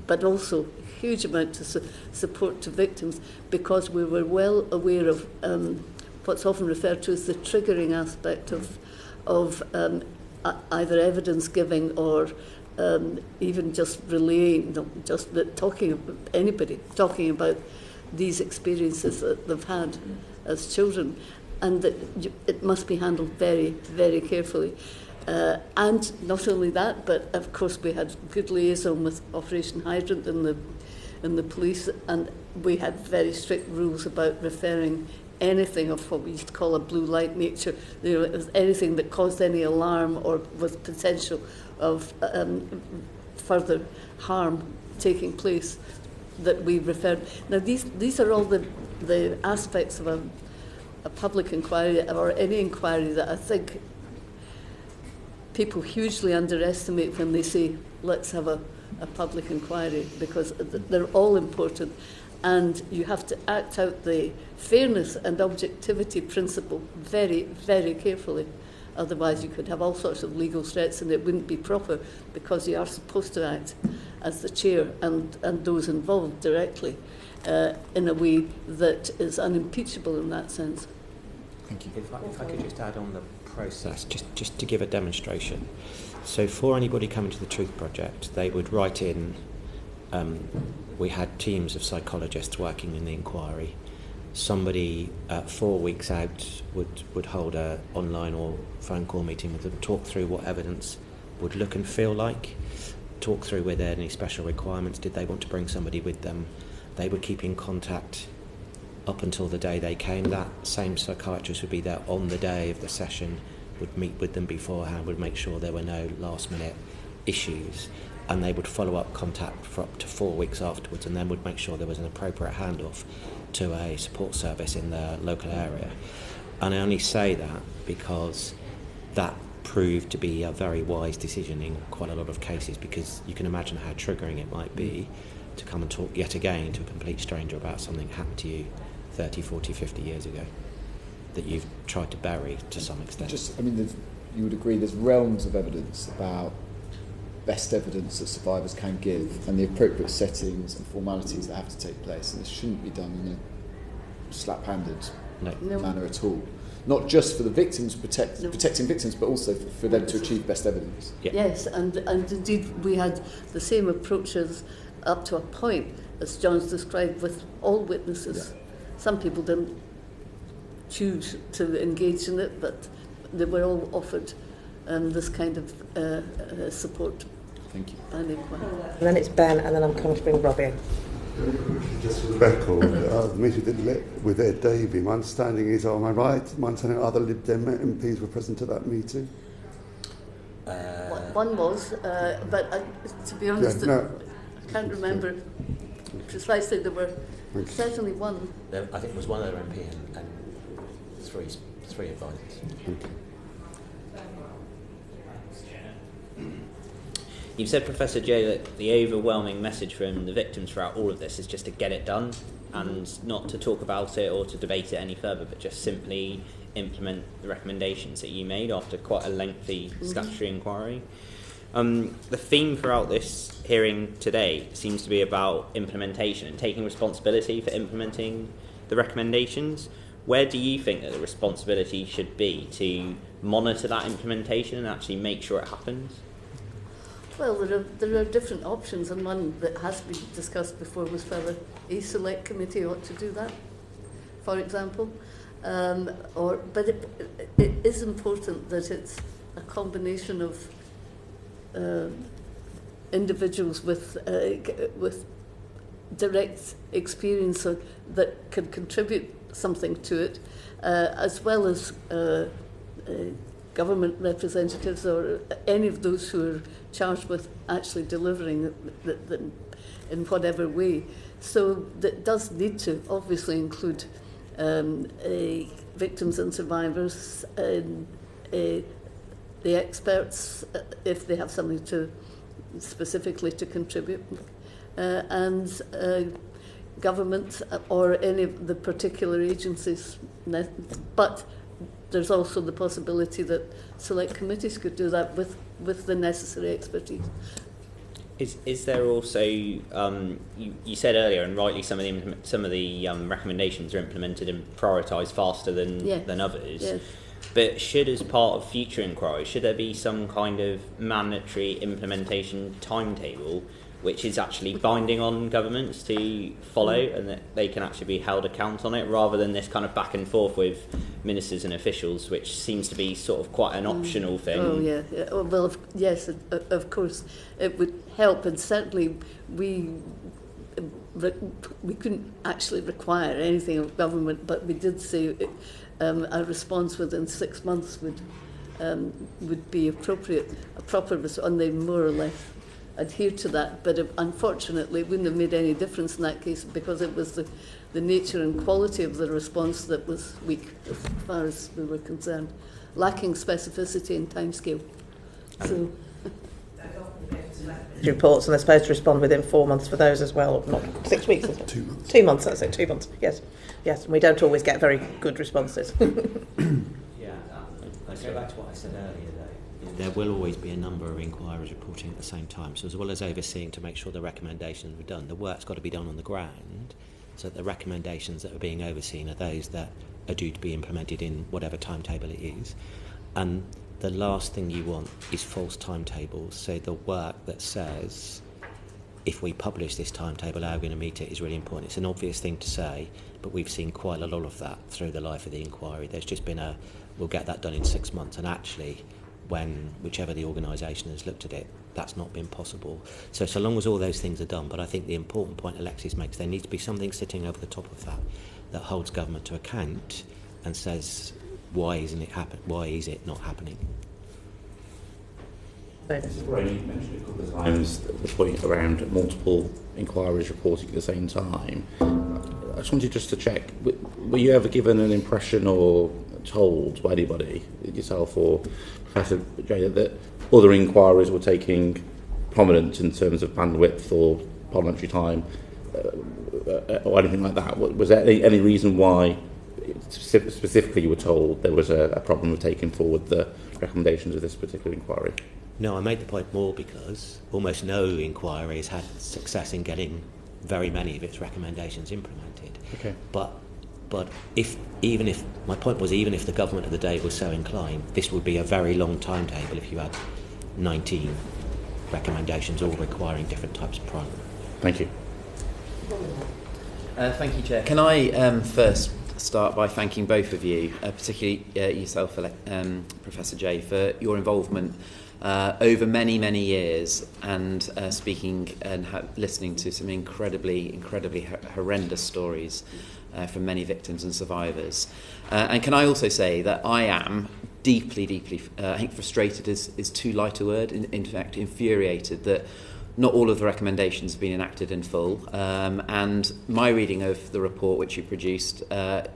but also a huge amount of support to victims, because we were well aware of what's often referred to as the triggering aspect of either evidence giving or even just relaying, just talking about these experiences that they've had as children, and that it must be handled very, very carefully. And not only that, but of course we had good liaison with Operation Hydrant and the police, and we had very strict rules about referring anything of what we used to call a blue light nature, it was anything that caused any alarm or was potential of further harm taking place, that we referred. Now these are all the aspects of a public inquiry or any inquiry that I think people hugely underestimate when they say, let's have a public inquiry, because they're all important, and you have to act out the fairness and objectivity principle very, very carefully. Otherwise you could have all sorts of legal threats and it wouldn't be proper, because you are supposed to act as the chair and those involved directly in a way that is unimpeachable in that sense. Thank you. If I could just add on the process, just to give a demonstration. So for anybody coming to the Truth Project, they would write in. We had teams of psychologists working in the inquiry. Somebody 4 weeks out would hold a online or phone call meeting with them, talk through what evidence would look and feel like, talk through were there any special requirements, did they want to bring somebody with them. They would keep in contact up until the day they came. That same psychiatrist would be there on the day of the session, would meet with them beforehand, would make sure there were no last minute issues, and they would follow up contact for up to 4 weeks afterwards, and then would make sure there was an appropriate handoff to a support service in the local area. And I only say that because that proved to be a very wise decision in quite a lot of cases, because you can imagine how triggering it might be to come and talk yet again to a complete stranger about something that happened to you 30, 40, 50 years ago that you've tried to bury to some extent. You would agree there's realms of evidence about best evidence that survivors can give and the appropriate settings and formalities that have to take place, and this shouldn't be done in a slap-handed manner at all. Not just for the victims, protecting victims, but also for them to achieve best evidence. Yeah. Yes, and indeed we had the same approaches up to a point, as John's described, with all witnesses. Yeah. Some people didn't choose to engage in it, but they were all offered this kind of support. Thank you. And then it's Ben, and then I'm coming to bring Robbie in. Just for the record, the meeting with Ed Davey, my understanding is, am I right? My understanding other Lib Dem MPs were present at that meeting? One was, but to be honest, I can't remember precisely. There were certainly one. I think it was one other MP and three advisors. You've said, Professor J, that the overwhelming message from the victims throughout all of this is just to get it done and not to talk about it or to debate it any further, but just simply implement the recommendations that you made after quite a lengthy statutory inquiry. The theme throughout this hearing today seems to be about implementation and taking responsibility for implementing the recommendations. Where do you think that the responsibility should be to monitor that implementation and actually make sure it happens? Well, there are different options, and one that has been discussed before was whether a select committee ought to do that, for example. But it is important that it's a combination of individuals with direct experience that can contribute something to it, as well as government representatives or any of those who are charged with actually delivering in whatever way. So that does need to obviously include victims and survivors, the experts, if they have something to specifically to contribute, and government or any of the particular agencies. But there's also the possibility that select committees could do that with the necessary expertise. Is there also you said earlier, and rightly, some of the recommendations are implemented and prioritised faster than others. Yes. But should, as part of future inquiries, should there be some kind of mandatory implementation timetable which is actually binding on governments to follow, and that they can actually be held account on it, rather than this kind of back and forth with ministers and officials, which seems to be sort of quite an optional thing? Oh, yeah. Oh, well, yes, of course, it would help, and certainly we couldn't actually require anything of government, but we did say a response within 6 months would be appropriate, a proper response, and they more or less adhere to that, but unfortunately it wouldn't have made any difference in that case, because it was the nature and quality of the response that was weak as far as we were concerned, lacking specificity and timescale. So reports, and they're supposed to respond within 4 months for those as well, not 6 weeks. 2 months. 2 months, that's it, 2 months. Yes, and we don't always get very good responses. Let's go back to what I said earlier, though. There will always be a number of inquiries reporting at the same time. So as well as overseeing to make sure the recommendations were done, the work's got to be done on the ground, so that the recommendations that are being overseen are those that are due to be implemented in whatever timetable it is. And the last thing you want is false timetables. So the work that says, if we publish this timetable, how we're going to meet it is really important. It's an obvious thing to say, but we've seen quite a lot of that through the life of the inquiry. There's just been we'll get that done in 6 months, and actually, whichever the organisation has looked at it, that's not been possible. So long as all those things are done, but I think the important point Alexis makes, there needs to be something sitting over the top of that holds government to account and says, why is it not happening? Mrs. Brown, you mentioned a couple of times the point around multiple inquiries reporting at the same time. I just wanted to check, were you ever given an impression or told by anybody, yourself or Professor Jay, that other inquiries were taking prominence in terms of bandwidth or parliamentary time or anything like that? Was there any reason why specifically you were told there was a problem with taking forward the recommendations of this particular inquiry? No, I made the point more because almost no inquiry has had success in getting very many of its recommendations implemented. Okay. But even if my point was, even if the government of the day was so inclined, this would be a very long timetable if you had 19 recommendations all requiring different types of primary. Thank you. Thank you, Chair. Can I first start by thanking both of you, particularly yourself, Professor Jay, for your involvement over many, many years and speaking and listening to some incredibly horrendous stories from many victims and survivors. And can I also say that I am deeply, I think frustrated is too light a word, in fact infuriated that not all of the recommendations have been enacted in full. And my reading of the report which you produced,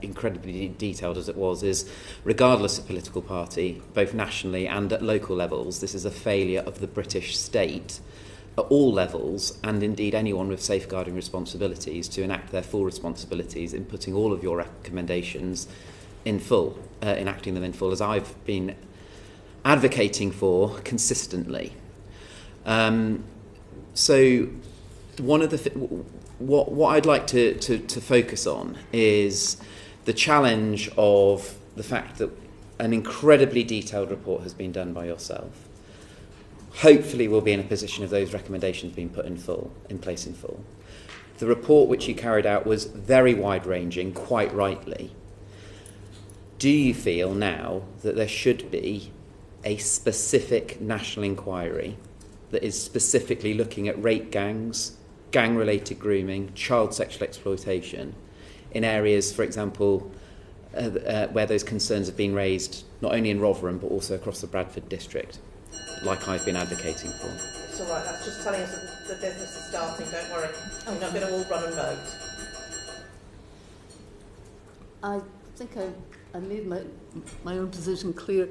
incredibly detailed as it was, is regardless of political party, both nationally and at local levels, this is a failure of the British state at all levels, and indeed anyone with safeguarding responsibilities, to enact their full responsibilities in putting all of your recommendations in full, enacting them in full, as I've been advocating for consistently. So one of the what I'd like to focus on is the challenge of the fact that an incredibly detailed report has been done by yourself. Hopefully we'll be in a position of those recommendations being put in place in full. The report which you carried out was very wide-ranging, quite rightly. Do you feel now that there should be a specific national inquiry that is specifically looking at rape gangs, gang-related grooming, child sexual exploitation in areas, for example, where those concerns have been raised not only in Rotherham but also across the Bradford district, like I've been advocating for? It's all right, that's just telling us that the business is starting, don't worry. I'm not going to all run and vote. I think I made my own position clear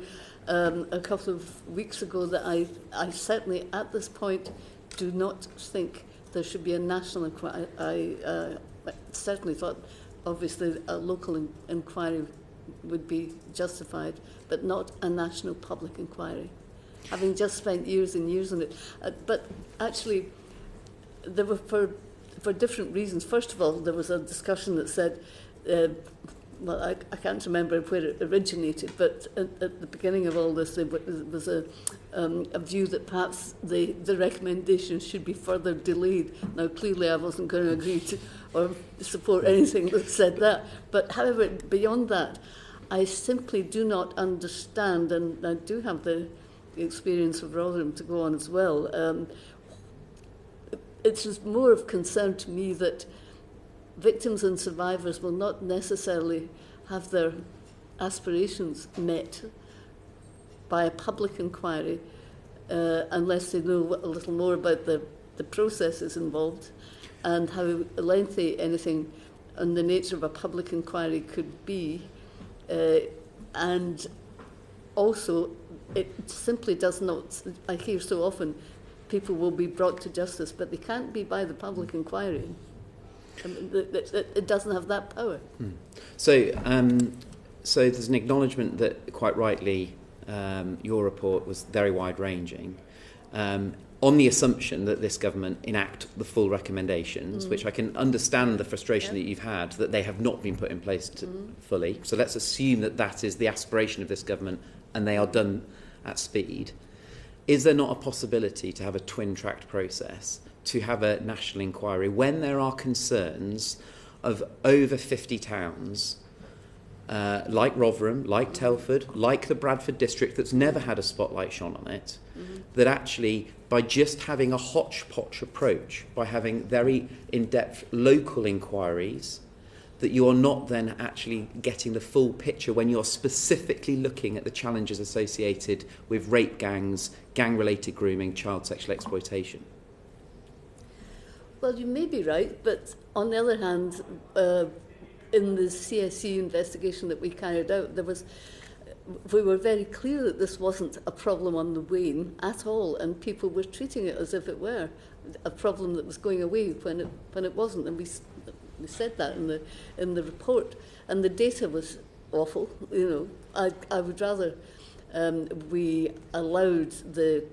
a couple of weeks ago that I certainly at this point do not think there should be a national inquiry. I certainly thought obviously a local inquiry would be justified, but not a national public inquiry. Having just spent years and years on it. But actually, there were for different reasons. First of all, there was a discussion that said, well, I can't remember where it originated, but at the beginning of all this, there was a view that perhaps the recommendations should be further delayed. Now, clearly, I wasn't going to agree to or support anything that said that. But however, beyond that, I simply do not understand, and I do have the experience of Rotherham to go on as well. It's just more of concern to me that victims and survivors will not necessarily have their aspirations met by a public inquiry unless they know a little more about the processes involved and how lengthy anything on the nature of a public inquiry could be. And also, it simply does not, I hear so often, people will be brought to justice, but they can't be by the public inquiry. I mean, it doesn't have that power. So there's an acknowledgement that, quite rightly, your report was very wide-ranging, on the assumption that this government enact the full recommendations, which I can understand the frustration that you've had, that they have not been put in place fully. So let's assume that is the aspiration of this government and they are done at speed, is there not a possibility to have a twin-tracked process, to have a national inquiry when there are concerns of over 50 towns, like Rotherham, like Telford, like the Bradford district that's never had a spotlight shone on it, that actually by just having a hodgepodge approach, by having very in-depth local inquiries, that you are not then actually getting the full picture when you're specifically looking at the challenges associated with rape gangs, gang-related grooming, child sexual exploitation? Well, you may be right, but on the other hand, in the CSE investigation that we carried out, we were very clear that this wasn't a problem on the wane at all, and people were treating it as if it were a problem that was going away when it wasn't, and we said that in the report, and the data was awful. You know, I would rather we allowed the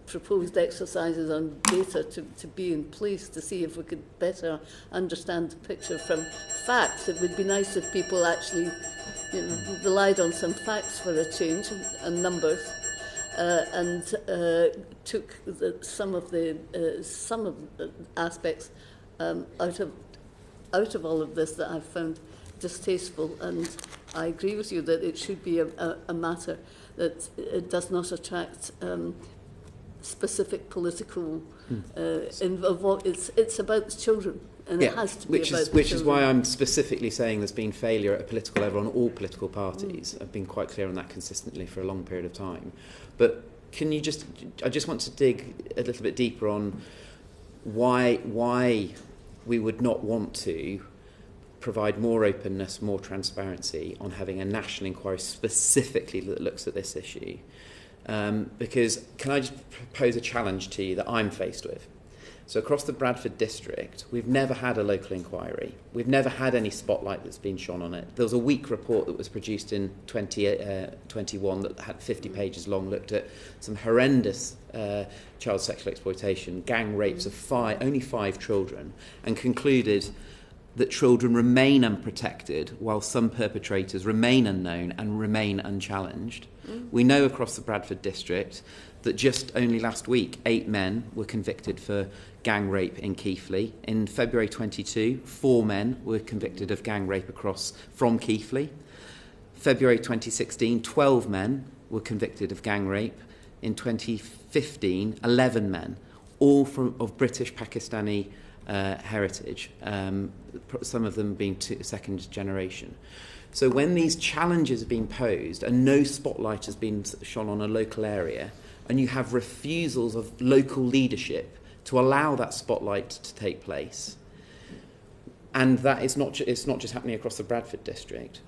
proposed exercises on data to be in place to see if we could better understand the picture from facts. It would be nice if people actually, you know, relied on some facts for a change and numbers, and took some of the aspects out of all of this that I've found distasteful. And I agree with you that it should be a matter that it does not attract specific political it's about children, and it has to be about children. Which is why I'm specifically saying there's been failure at a political level on all political parties. I've been quite clear on that consistently for a long period of time. But can you I just want to dig a little bit deeper on why we would not want to provide more openness, more transparency on having a national inquiry specifically that looks at this issue. Because can I just propose a challenge to you that I'm faced with? So across the Bradford district, we've never had a local inquiry. We've never had any spotlight that's been shone on it. There was a weak report that was produced in 2021 that had 50 pages long, looked at some horrendous child sexual exploitation, gang rapes of only 5 children, and concluded that children remain unprotected while some perpetrators remain unknown and remain unchallenged. We know across the Bradford district that just only last week 8 men were convicted for gang rape in Keighley. In February 22, 4 men were convicted of gang rape from Keighley. February 2016, 12 men were convicted of gang rape. In 2015, 11 men, all of British Pakistani heritage, some of them being second generation. So when these challenges have been posed and no spotlight has been shone on a local area, and you have refusals of local leadership to allow that spotlight to take place, and that it's not just happening across the Bradford district,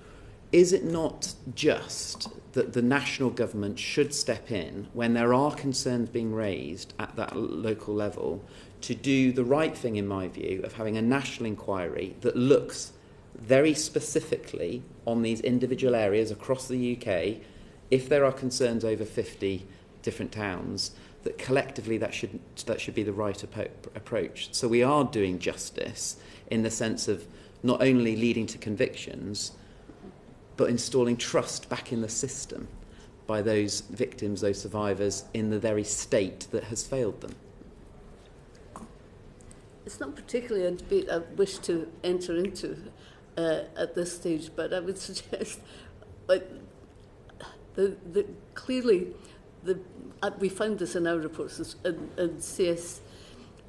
is it not just that the national government should step in when there are concerns being raised at that local level to do the right thing, in my view, of having a national inquiry that looks very specifically on these individual areas across the UK, if there are concerns over 50 different towns, that collectively that should be the right approach. So we are doing justice in the sense of not only leading to convictions, but installing trust back in the system by those victims, those survivors, in the very state that has failed them. It's not particularly a debate I wish to enter into at this stage, but I would suggest clearly we found this in our reports and CSE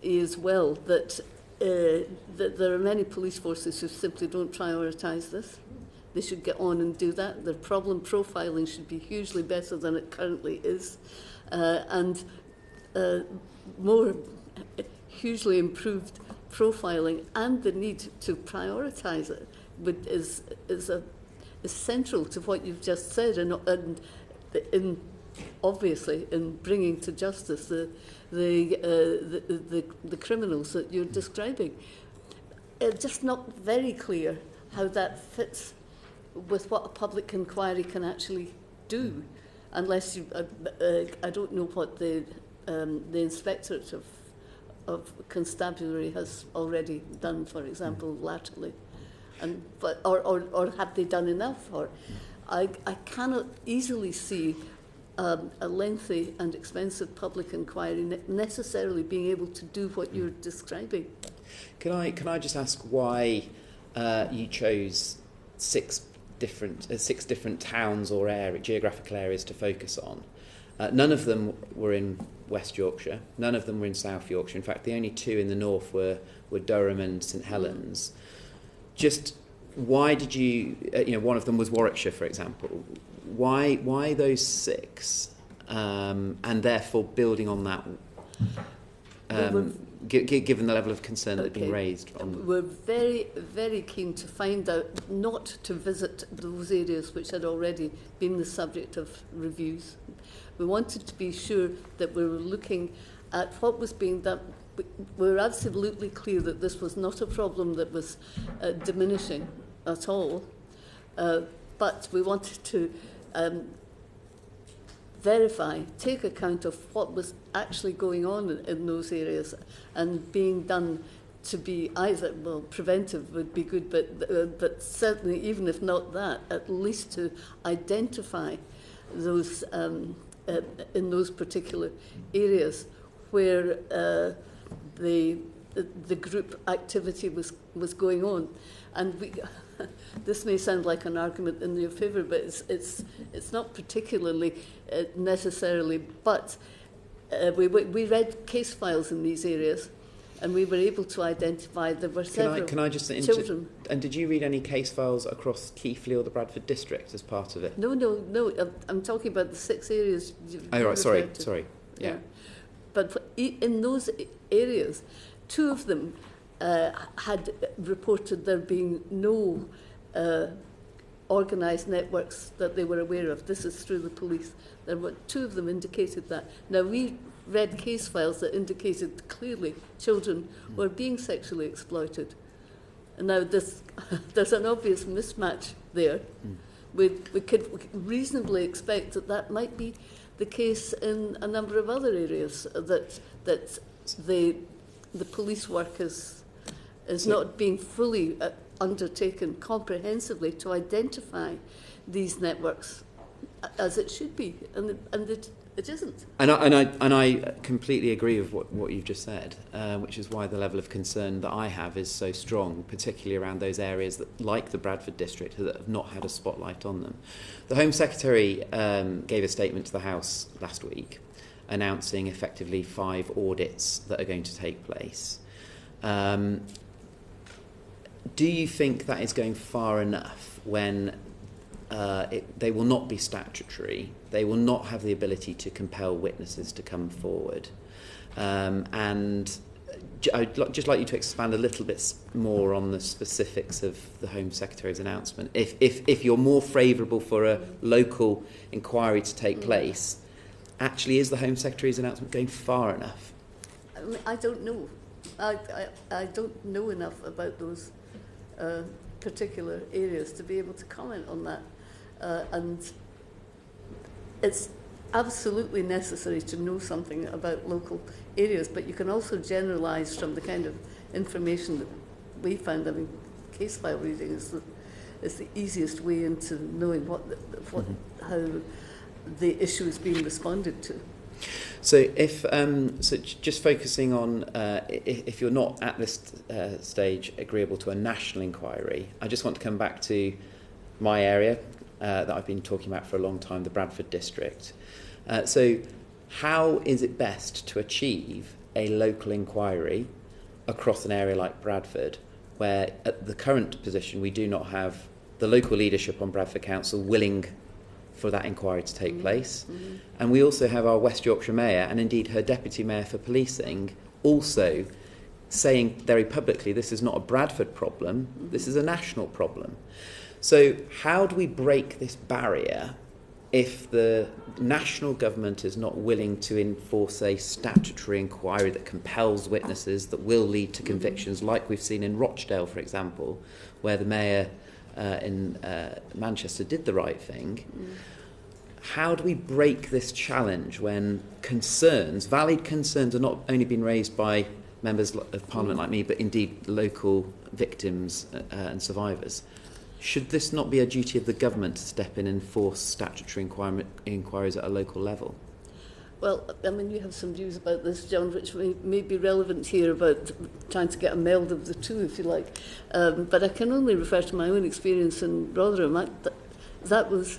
as well, that there are many police forces who simply don't prioritise this. They should get on and do that. Their problem profiling should be hugely better than it currently is, and more hugely improved profiling, and the need to prioritise it is central to what you've just said, and obviously in bringing to justice the criminals that you're describing. It's just not very clear how that fits with what a public inquiry can actually do, unless you. I don't know what the Inspectorate of Constabulary has already done, for example, latterly, or have they done enough? Or I cannot easily see a lengthy and expensive public inquiry necessarily being able to do what you're describing. Can I just ask why you chose six different towns or geographical areas to focus on? None of them were in West Yorkshire. None of them were in South Yorkshire. In fact, the only two in the north were Durham and St Helens. Just why did you? One of them was Warwickshire, for example. Why those six? And therefore, building on that, given the level of concern that had been raised. We're very, very keen to find out, not to visit those areas which had already been the subject of reviews. We wanted to be sure that we were looking at what was being done. We were absolutely clear that this was not a problem that was diminishing at all, but we wanted to verify, take account of what was actually going on in those areas and being done to be either, well, preventive would be good, but certainly, even if not that, at least to identify those in those particular areas where the group activity was going on. And we, this may sound like an argument in your favour, but it's not particularly necessarily. But we read case files in these areas, and we were able to identify there were several Can I just children. And did you read any case files across Keighley or the Bradford district as part of it? No. I'm talking about the 6 areas. Oh right, sorry. Yeah. But in those areas, 2 of them had reported there being no organised networks that they were aware of. This is through the police. There were 2 of them indicated that. Now, we read case files that indicated clearly children were being sexually exploited. And now there's an obvious mismatch there. We could reasonably expect that might be the case in a number of other areas, that the police work is not being fully undertaken comprehensively to identify these networks as it should be, and it isn't. And I completely agree with what you've just said, which is why the level of concern that I have is so strong, particularly around those areas that, like the Bradford district, that have not had a spotlight on them. The Home Secretary gave a statement to the House last week announcing effectively 5 audits that are going to take place. Do you think that is going far enough when they will not be statutory, they will not have the ability to compel witnesses to come forward? And I'd just like you to expand a little bit more on the specifics of the Home Secretary's announcement. If you're more favourable for a local inquiry to take place, actually is the Home Secretary's announcement going far enough? I don't know. I don't know enough about those particular areas to be able to comment on that. And it's absolutely necessary to know something about local areas, but you can also generalise from the kind of information that we found. I mean, case file reading is the easiest way into knowing how the issue is being responded to. So just focusing on if you're not at this stage agreeable to a national inquiry, I just want to come back to my area that I've been talking about for a long time, the Bradford district. So how is it best to achieve a local inquiry across an area like Bradford, where at the current position we do not have the local leadership on Bradford Council willing for that inquiry to take place. And we also have our West Yorkshire Mayor, and indeed her Deputy Mayor for Policing, also saying very publicly this is not a Bradford problem, this is a national problem. So how do we break this barrier if the national government is not willing to enforce a statutory inquiry that compels witnesses, that will lead to convictions, like we've seen in Rochdale, for example, where the mayor in Manchester did the right thing? How do we break this challenge when concerns, valid concerns, are not only being raised by members of Parliament like me, but indeed local victims and survivors? Should this not be a duty of the government to step in and force statutory inquiries at a local level? Well, I mean, you have some views about this, John, which may be relevant here about trying to get a meld of the two, if you like. But I can only refer to my own experience in Rotherham. That was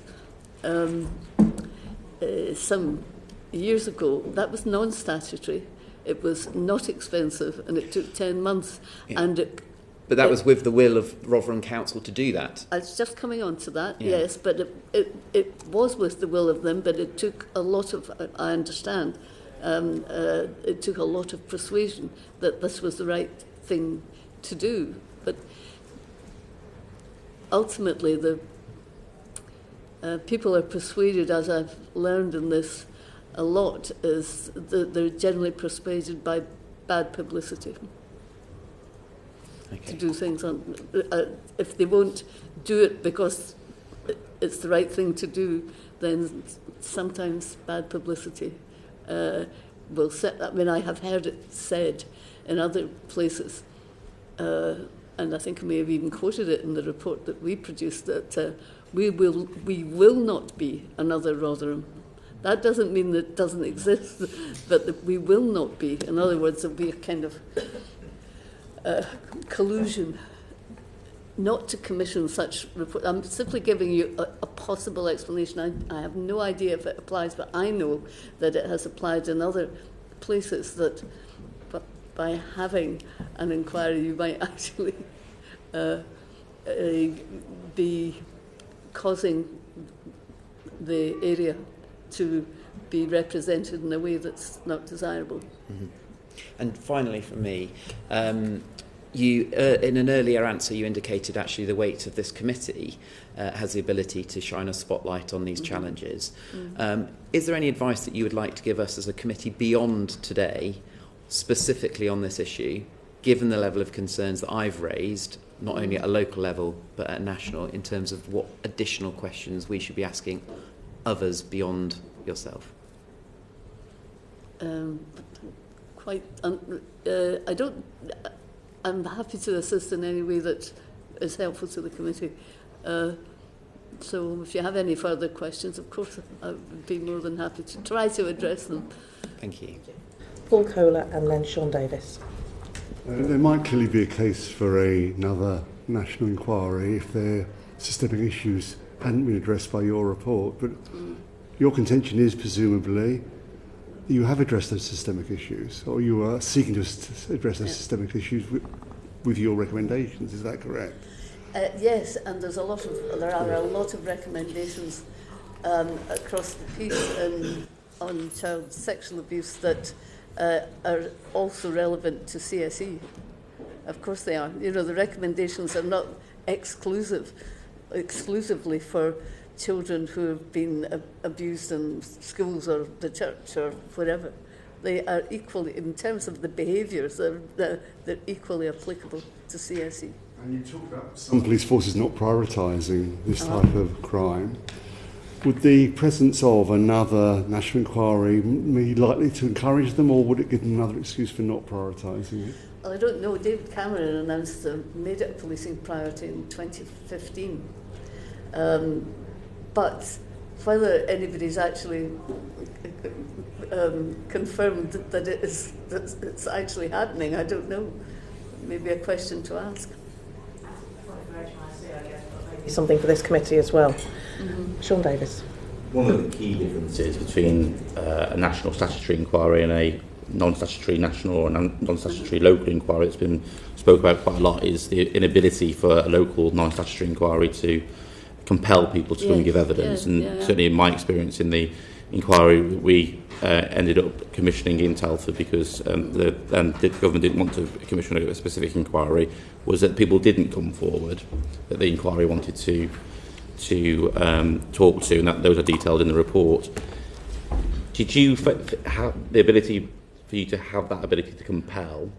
some years ago. That was non-statutory. It was not expensive, and it took 10 months. Yeah. And but that was with the will of Rotherham Council to do that. I was just coming on to that, yes, but it was with the will of them, but it took a lot of, I understand, it took a lot of persuasion that this was the right thing to do. But ultimately, the people are persuaded, as I've learned in this a lot, is that they're generally persuaded by bad publicity. Okay. To do things on, if they won't do it because it's the right thing to do, then sometimes bad publicity will set. I mean, I have heard it said in other places, and I think I may have even quoted it in the report that we produced, that we will not be another Rotherham. That doesn't mean that it doesn't exist, but that we will not be. In other words, there'll be a kind of collusion not to commission such report. I'm simply giving you a possible explanation. I have no idea if it applies, but I know that it has applied in other places, that by having an inquiry you might actually be causing the area to be represented in a way that's not desirable. Mm-hmm. And finally, for me, you in an earlier answer you indicated actually the weight of this committee has the ability to shine a spotlight on these challenges. Is there any advice that you would like to give us as a committee beyond today, specifically on this issue, given the level of concerns that I've raised, not only at a local level but at national, in terms of what additional questions we should be asking others beyond yourself? I'm happy to assist in any way that is helpful to the committee. So if you have any further questions, of course, I would be more than happy to try to address them. Thank you. Paul Kohler and then Sean Davis. There might clearly be a case for another national inquiry if their systemic issues hadn't been addressed by your report, but your contention is presumably you have addressed those systemic issues, or you are seeking to address those systemic issues with your recommendations. Is that correct? Yes, and there are a lot of recommendations across the piece on child sexual abuse that are also relevant to CSE. Of course they are. You know, the recommendations are not exclusively for children who have been abused in schools or the church or wherever. They are equally, in terms of the behaviours, they're equally applicable to CSE. And you talk about some police forces not prioritising this type of crime. Would the presence of another national inquiry be likely to encourage them, or would it give them another excuse for not prioritising it? Well, I don't know. David Cameron announced made it a policing priority in 2015. But whether anybody's actually confirmed that it's actually happening, I don't know. Maybe a question to ask. Something for this committee as well. Sean Davis. One of the key differences between a national statutory inquiry and a non-statutory national or non-statutory local inquiry that's been spoken about quite a lot is the inability for a local non-statutory inquiry to compel people to come and give evidence. Certainly in my experience in the inquiry, we ended up commissioning in Telford because the government didn't want to commission a specific inquiry, was that people didn't come forward that the inquiry wanted to talk to, and that those are detailed in the report. Did you have the ability for you to have that ability to compel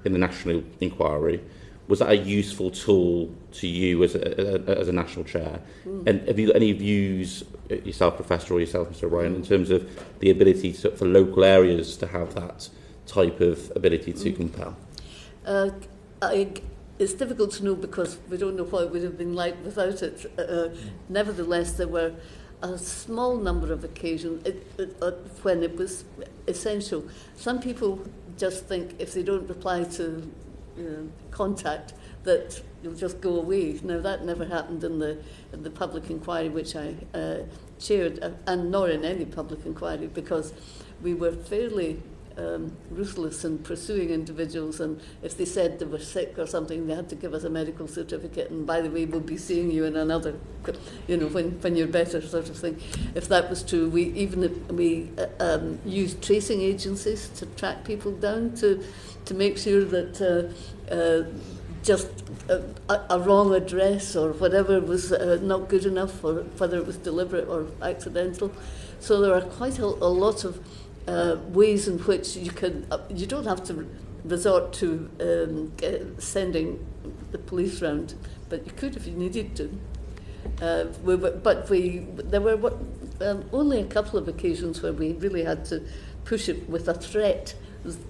in the national inquiry? Was that a useful tool to you as a national chair? And have you got any views, yourself, Professor, or yourself, Mr. O'Brien, in terms of the ability for local areas to have that type of ability to compel? it's difficult to know because we don't know what it would have been like without it. Nevertheless, there were a small number of occasions when it was essential. Some people just think if they don't reply to contact that you'll just go away. Now that never happened in the public inquiry which I chaired, and nor in any public inquiry, because we were fairly ruthless in pursuing individuals, and if they said they were sick or something, they had to give us a medical certificate, and by the way, we'll be seeing you in another, when you're better, sort of thing. If that was true, we used tracing agencies to track people down to make sure that just a wrong address or whatever was not good enough, or whether it was deliberate or accidental. So there are quite a lot of ways in which you don't have to resort to sending the police round, but you could if you needed to. There were only a couple of occasions where we really had to push it with a threat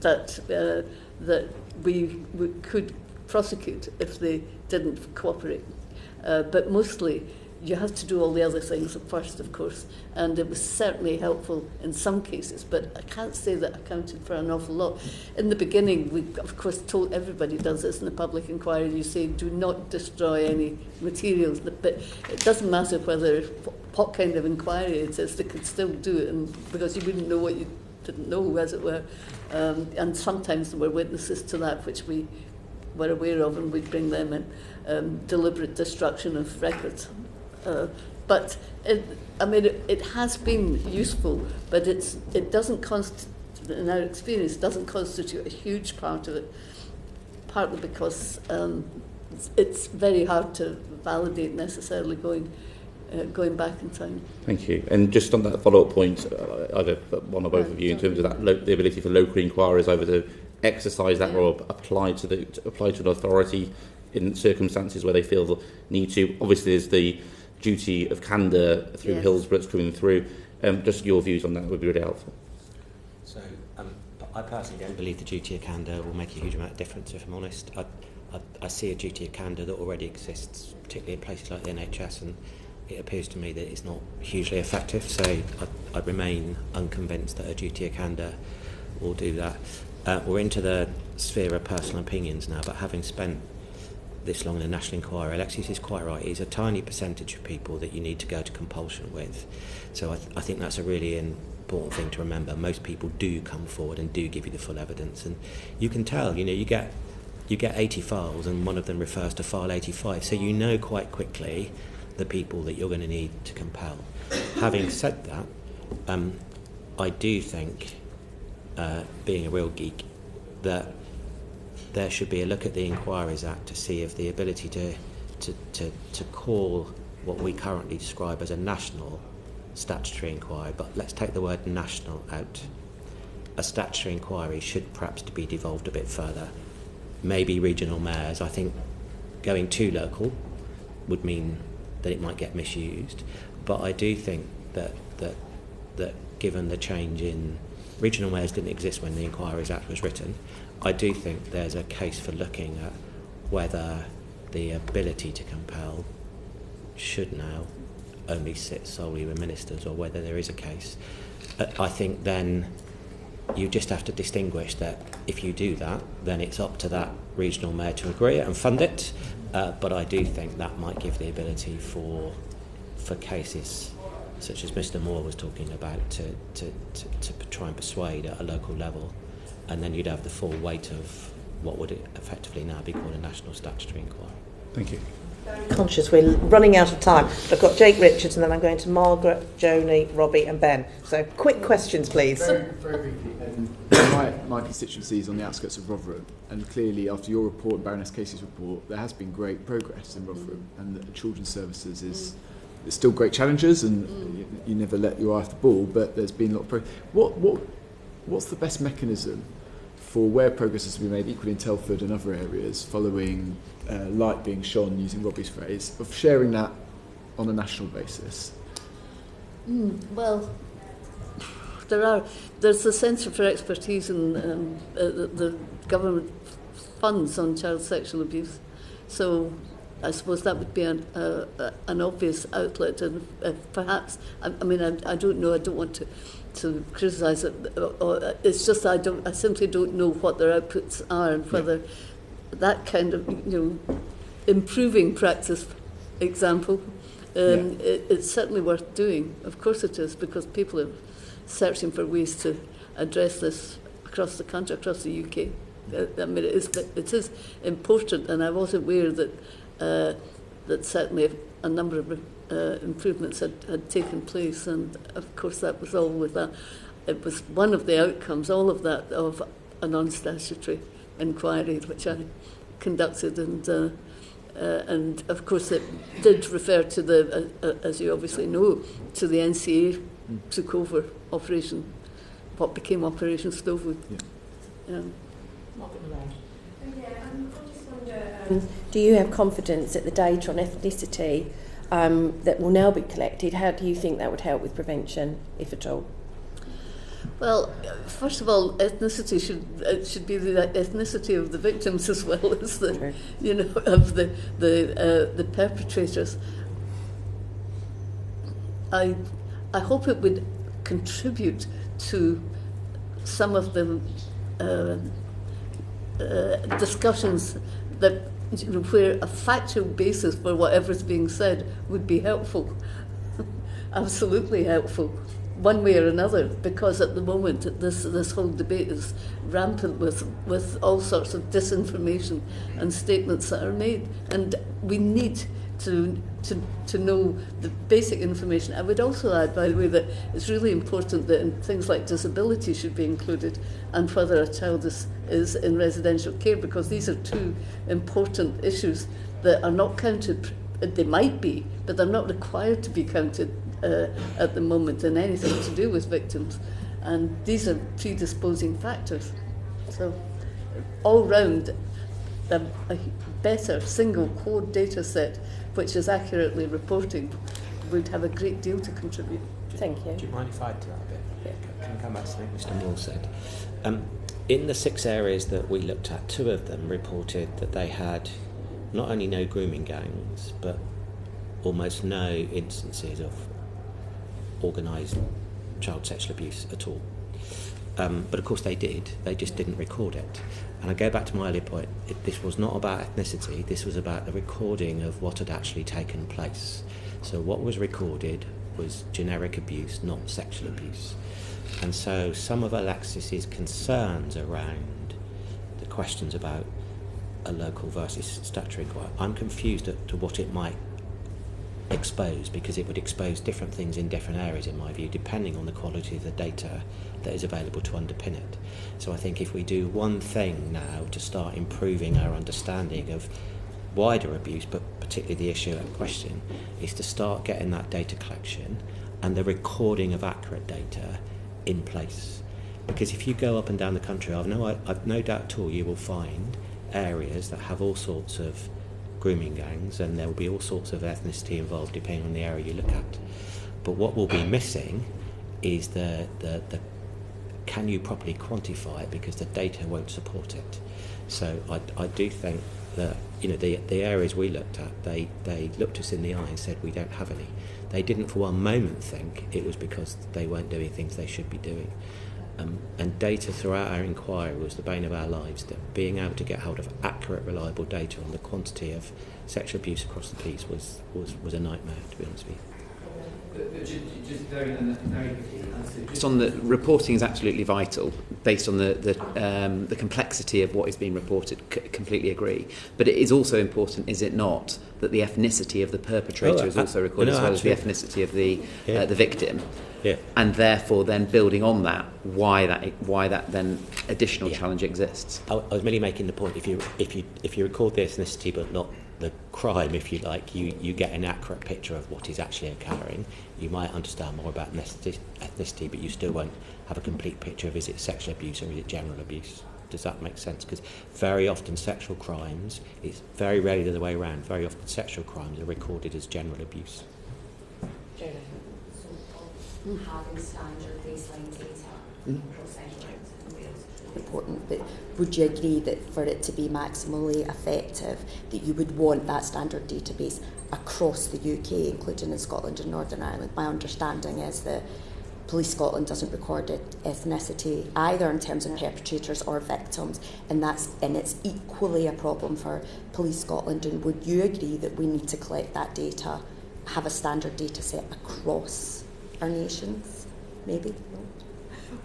that we could prosecute if they didn't cooperate. But mostly you have to do all the other things first, of course, and it was certainly helpful in some cases, but I can't say that accounted for an awful lot. In the beginning, we, of course, told everybody does this in the public inquiry, you say, do not destroy any materials, but it doesn't matter what kind of inquiry it is, they could still do it, because you wouldn't know what you didn't know, as it were, and sometimes there were witnesses to that which we were aware of, and we'd bring them in, deliberate destruction of records. But it has been useful, but it doesn't in our experience, doesn't constitute a huge part of it, partly because it's very hard to validate necessarily going back in time. Thank you. And just on that follow-up point, either one or both of you, in terms of that the ability for local inquiries either to exercise that or apply to an authority in circumstances where they feel the need to. Obviously, there's the duty of candour through Hillsborough that's coming through. Just your views on that would be really helpful. So, I personally don't believe the duty of candour will make a huge amount of difference, if I'm honest. I see a duty of candour that already exists, particularly in places like the NHS, and it appears to me that it's not hugely effective, so I remain unconvinced that a duty of candour will do that. We're into the sphere of personal opinions now, but having spent this long in a national inquiry, Alexis is quite right. It's a tiny percentage of people that you need to go to compulsion with. So I think that's a really important thing to remember. Most people do come forward and do give you the full evidence, and you can tell. You get 80 files, and one of them refers to file 85. So you know quite quickly the people that you're going to need to compel. Having said that, I do think, being a real geek, that there should be a look at the Inquiries Act to see if the ability to call what we currently describe as a national statutory inquiry, but let's take the word national out. A statutory inquiry should perhaps be devolved a bit further. Maybe regional mayors. I think going too local would mean that it might get misused, but I do think that given the change in regional mayors didn't exist when the Inquiries Act was written, I do think there's a case for looking at whether the ability to compel should now only sit solely with ministers, or whether there is a case. I think then you just have to distinguish that if you do that, then it's up to that regional mayor to agree and fund it. But I do think that might give the ability for cases such as Mr. Moore was talking about to try and persuade at a local level, and then you'd have the full weight of what would effectively now be called a national statutory inquiry. Thank you. Conscious we're running out of time. I've got Jake Richards, and then I'm going to Margaret, Joni, Robbie and Ben. So quick questions, please. Very briefly. My constituency is on the outskirts of Rotherham, and clearly after your report and Baroness Casey's report, there has been great progress in Rotherham, and the children's services is there's still great challenges, and you never let your eye off the ball, but there's been a lot of progress. What's the best mechanism for where progress has been made equally in Telford and other areas, following light being shone, using Robbie's phrase, of sharing that on a national basis? Well, there's the Centre for Expertise in the government funds on child sexual abuse, So I suppose that would be an obvious outlet, and perhaps, I don't know, I don't want to criticise it, it's just I simply don't know what their outputs are, and whether that kind of, improving practice example, it's certainly worth doing. Of course it is, because people are searching for ways to address this across the country, across the UK. It is important, and I was aware that certainly a number of improvements had taken place, and of course that was all with that. It was one of the outcomes, all of that, of a non-statutory inquiry which I conducted, and of course it did refer to the, as you obviously know, to the NCA took over what became Operation Stovewood. Do you have confidence that the data on ethnicity that will now be collected, how do you think that would help with prevention, if at all? Well, first of all, ethnicity should be the ethnicity of the victims as well as the, of the perpetrators. I hope it would contribute to some of the discussions that where a factual basis for whatever's being said would be helpful, absolutely helpful, one way or another, because at the moment this whole debate is rampant with all sorts of disinformation and statements that are made, and we need to know the basic information. I would also add, by the way, that it's really important that things like disability should be included, and whether a child is in residential care, because these are two important issues that are not counted. They might be, but they're not required to be counted at the moment in anything to do with victims, and these are predisposing factors. So all round, a better single core data set which is accurately reporting would have a great deal to contribute. Thank you. Do you mind if I add to that a bit? Yeah. Can I come back to something Mr. Moore said? In the 6 areas that we looked at, 2 of them reported that they had not only no grooming gangs, but almost no instances of organised child sexual abuse at all. But of course they did, they just didn't record it. And I go back to my earlier point, this was not about ethnicity, this was about the recording of what had actually taken place. So what was recorded was generic abuse, not sexual abuse. And so some of Alexis's concerns around the questions about a local versus statutory inquiry, I'm confused as to what it might expose, because it would expose different things in different areas, in my view, depending on the quality of the data that is available to underpin it. So I think if we do one thing now to start improving our understanding of wider abuse, but particularly the issue at question, is to start getting that data collection and the recording of accurate data in place. Because if you go up and down the country, I've no doubt at all you will find areas that have all sorts of grooming gangs, and there will be all sorts of ethnicity involved depending on the area you look at. But what will be missing is the can you properly quantify it, because the data won't support it. So I do think that the areas we looked at, they looked us in the eye and said we don't have any. They didn't for one moment think it was because they weren't doing things they should be doing. And data throughout our inquiry was the bane of our lives, that being able to get hold of accurate, reliable data on the quantity of sexual abuse across the piece was a nightmare, to be honest with you. Just very quickly, just on the reporting is absolutely vital, based on the complexity of what is being reported. Completely agree, but it is also important, is it not, that the ethnicity of the perpetrator is also recorded, as well as the ethnicity of the victim. Yeah. And therefore, then building on that, why that then additional challenge exists. I was merely making the point: if you record the ethnicity but not the crime, if you like, you get an accurate picture of what is actually occurring. You might understand more about ethnicity, but you still won't have a complete picture of is it sexual abuse or is it general abuse. Does that make sense? Because very often sexual crimes, it's very rarely the other way around. Very often sexual crimes are recorded as general abuse. Having standard baseline data important, but would you agree that for it to be maximally effective, that you would want that standard database across the UK, including in Scotland and Northern Ireland? My understanding is that Police Scotland doesn't record ethnicity either in terms of perpetrators or victims, and it's equally a problem for Police Scotland. And would you agree that we need to collect that data, have a standard data set across our nations? Maybe.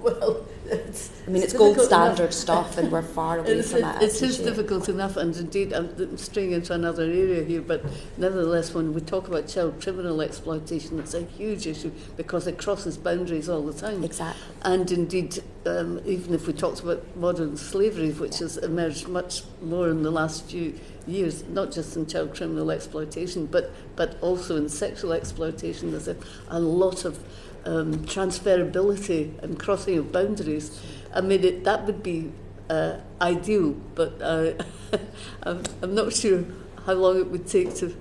Well, it's gold standard stuff, and we're far away from it. It is difficult enough, and indeed I'm straying into another area here, but nevertheless, when we talk about child criminal exploitation, it's a huge issue because it crosses boundaries all the time. Exactly. And indeed, even if we talked about modern slavery, which has emerged much more in the last few years, not just in child criminal exploitation, but also in sexual exploitation, there's a lot of transferability and crossing of boundaries. I mean, that would be ideal, but I'm not sure how long it would take to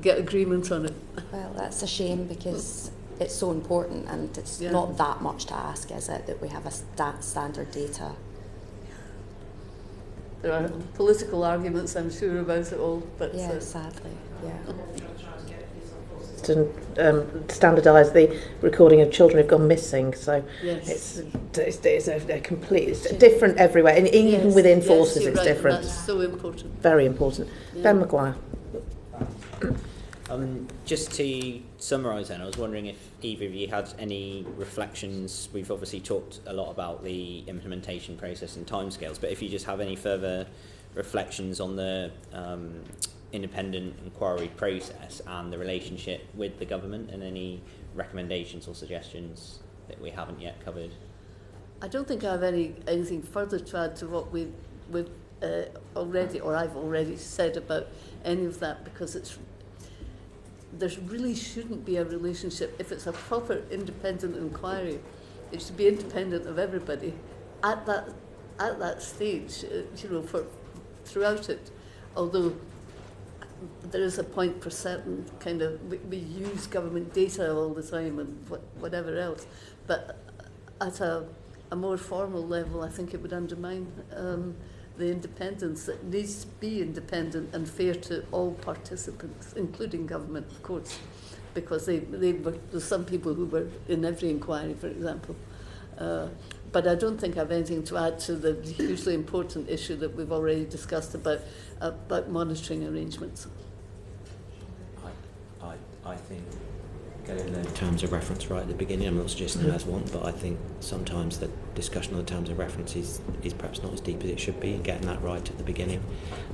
get agreement on it. Well, that's a shame because it's so important, and it's not that much to ask, is it, that we have a standard data? There are political arguments, I'm sure, about it all, but sadly, to standardise the recording of children who've gone missing, so yes. it's a complete, it's different everywhere, and even within forces it's right, different. That's so important. Very important. Ben Maguire. Just to summarise then, I was wondering if either of you had any reflections. We've obviously talked a lot about the implementation process and timescales, but if you just have any further reflections on the independent inquiry process and the relationship with the government, and any recommendations or suggestions that we haven't yet covered. I don't think I have anything further to add to what we've already, or I've already said about any of that, because there really shouldn't be a relationship. If it's a proper independent inquiry, it should be independent of everybody at that stage, throughout it. Although there is a point for certain kind of, we use government data all the time and whatever else, but at a more formal level, I think it would undermine the independence. That needs to be independent and fair to all participants, including government, of course, because there's some people who were in every inquiry, for example. But I don't think I have anything to add to the hugely important issue that we've already discussed about monitoring arrangements. I think getting the terms of reference right at the beginning, I'm not suggesting as one, but I think sometimes the discussion on the terms of reference is perhaps not as deep as it should be, and getting that right at the beginning,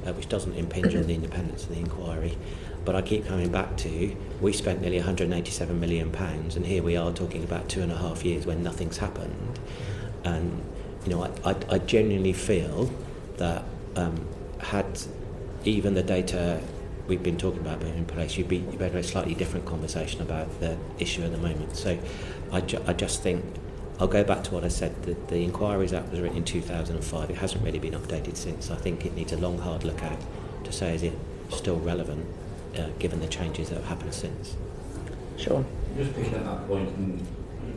which doesn't impinge on the independence of the inquiry. But I keep coming back to, we spent nearly £187 million, and here we are talking about 2.5 years when nothing's happened. And I genuinely feel that had even the data we've been talking about being in place, you'd have a slightly different conversation about the issue at the moment. So I just think, I'll go back to what I said, that the Inquiries Act was written in 2005. It hasn't really been updated since. I think it needs a long, hard look at to say, is it still relevant given the changes that have happened since? Sean. Just picking up that point, and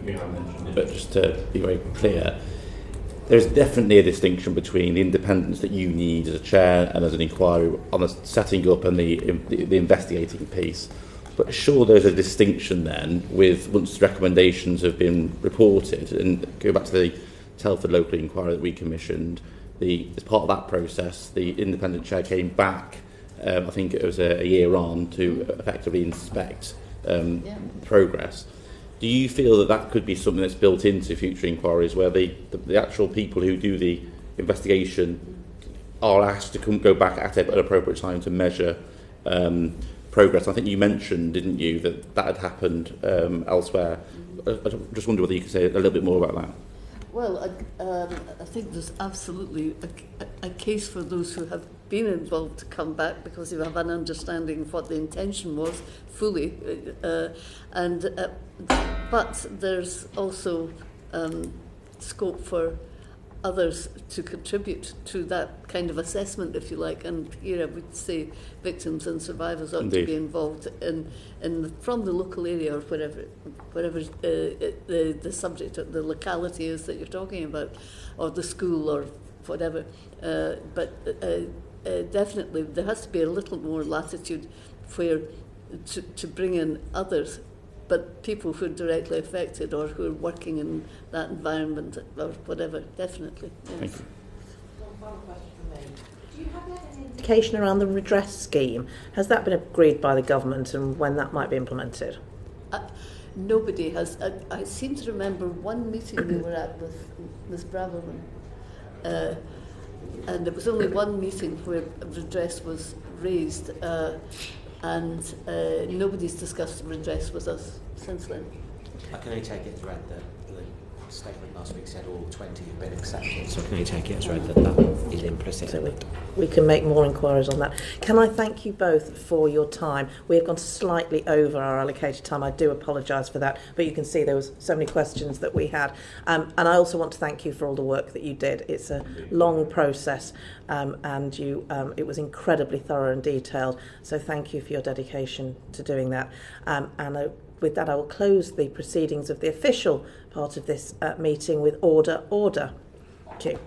you haven't mentioned it, but just to be very clear, there's definitely a distinction between the independence that you need as a chair and as an inquiry on the setting up and the investigating piece. But sure, there's a distinction then with once recommendations have been reported, and go back to the Telford local inquiry that we commissioned, as part of that process, the independent chair came back, I think it was a year on, to effectively inspect progress. Do you feel that could be something that's built into future inquiries, where the actual people who do the investigation are asked to go back at an appropriate time to measure progress? I think you mentioned, didn't you, that had happened elsewhere. I just wonder whether you could say a little bit more about that. Well, I think there's absolutely a case for those who have been involved to come back, because you have an understanding of what the intention was fully, but there's also scope for others to contribute to that kind of assessment, if you like, and here I would say victims and survivors ought to be involved in from the local area or wherever the subject or the locality is that you're talking about, or the school or whatever. But definitely there has to be a little more latitude where to bring in others, but people who are directly affected or who are working in that environment or whatever, definitely. Yes. Thank you. One final question from me. Do you have any indication around the redress scheme? Has that been agreed by the government and when that might be implemented? Nobody has. I seem to remember one meeting we were at with Ms. Braverman, and there was only one meeting where redress was raised, and nobody's discussed redress with us since then. I can only take it as read that the statement last week said all 20 have been accepted, so I can only take it as read that that is implicit. So we can make more inquiries on that. Can I thank you both for your time? We have gone slightly over our allocated time. I do apologise for that, but you can see there was so many questions that we had. And I also want to thank you for all the work that you did. It's a long process, and it was incredibly thorough and detailed. So thank you for your dedication to doing that. With that, I will close the proceedings of the official part of this meeting with order. Thank you.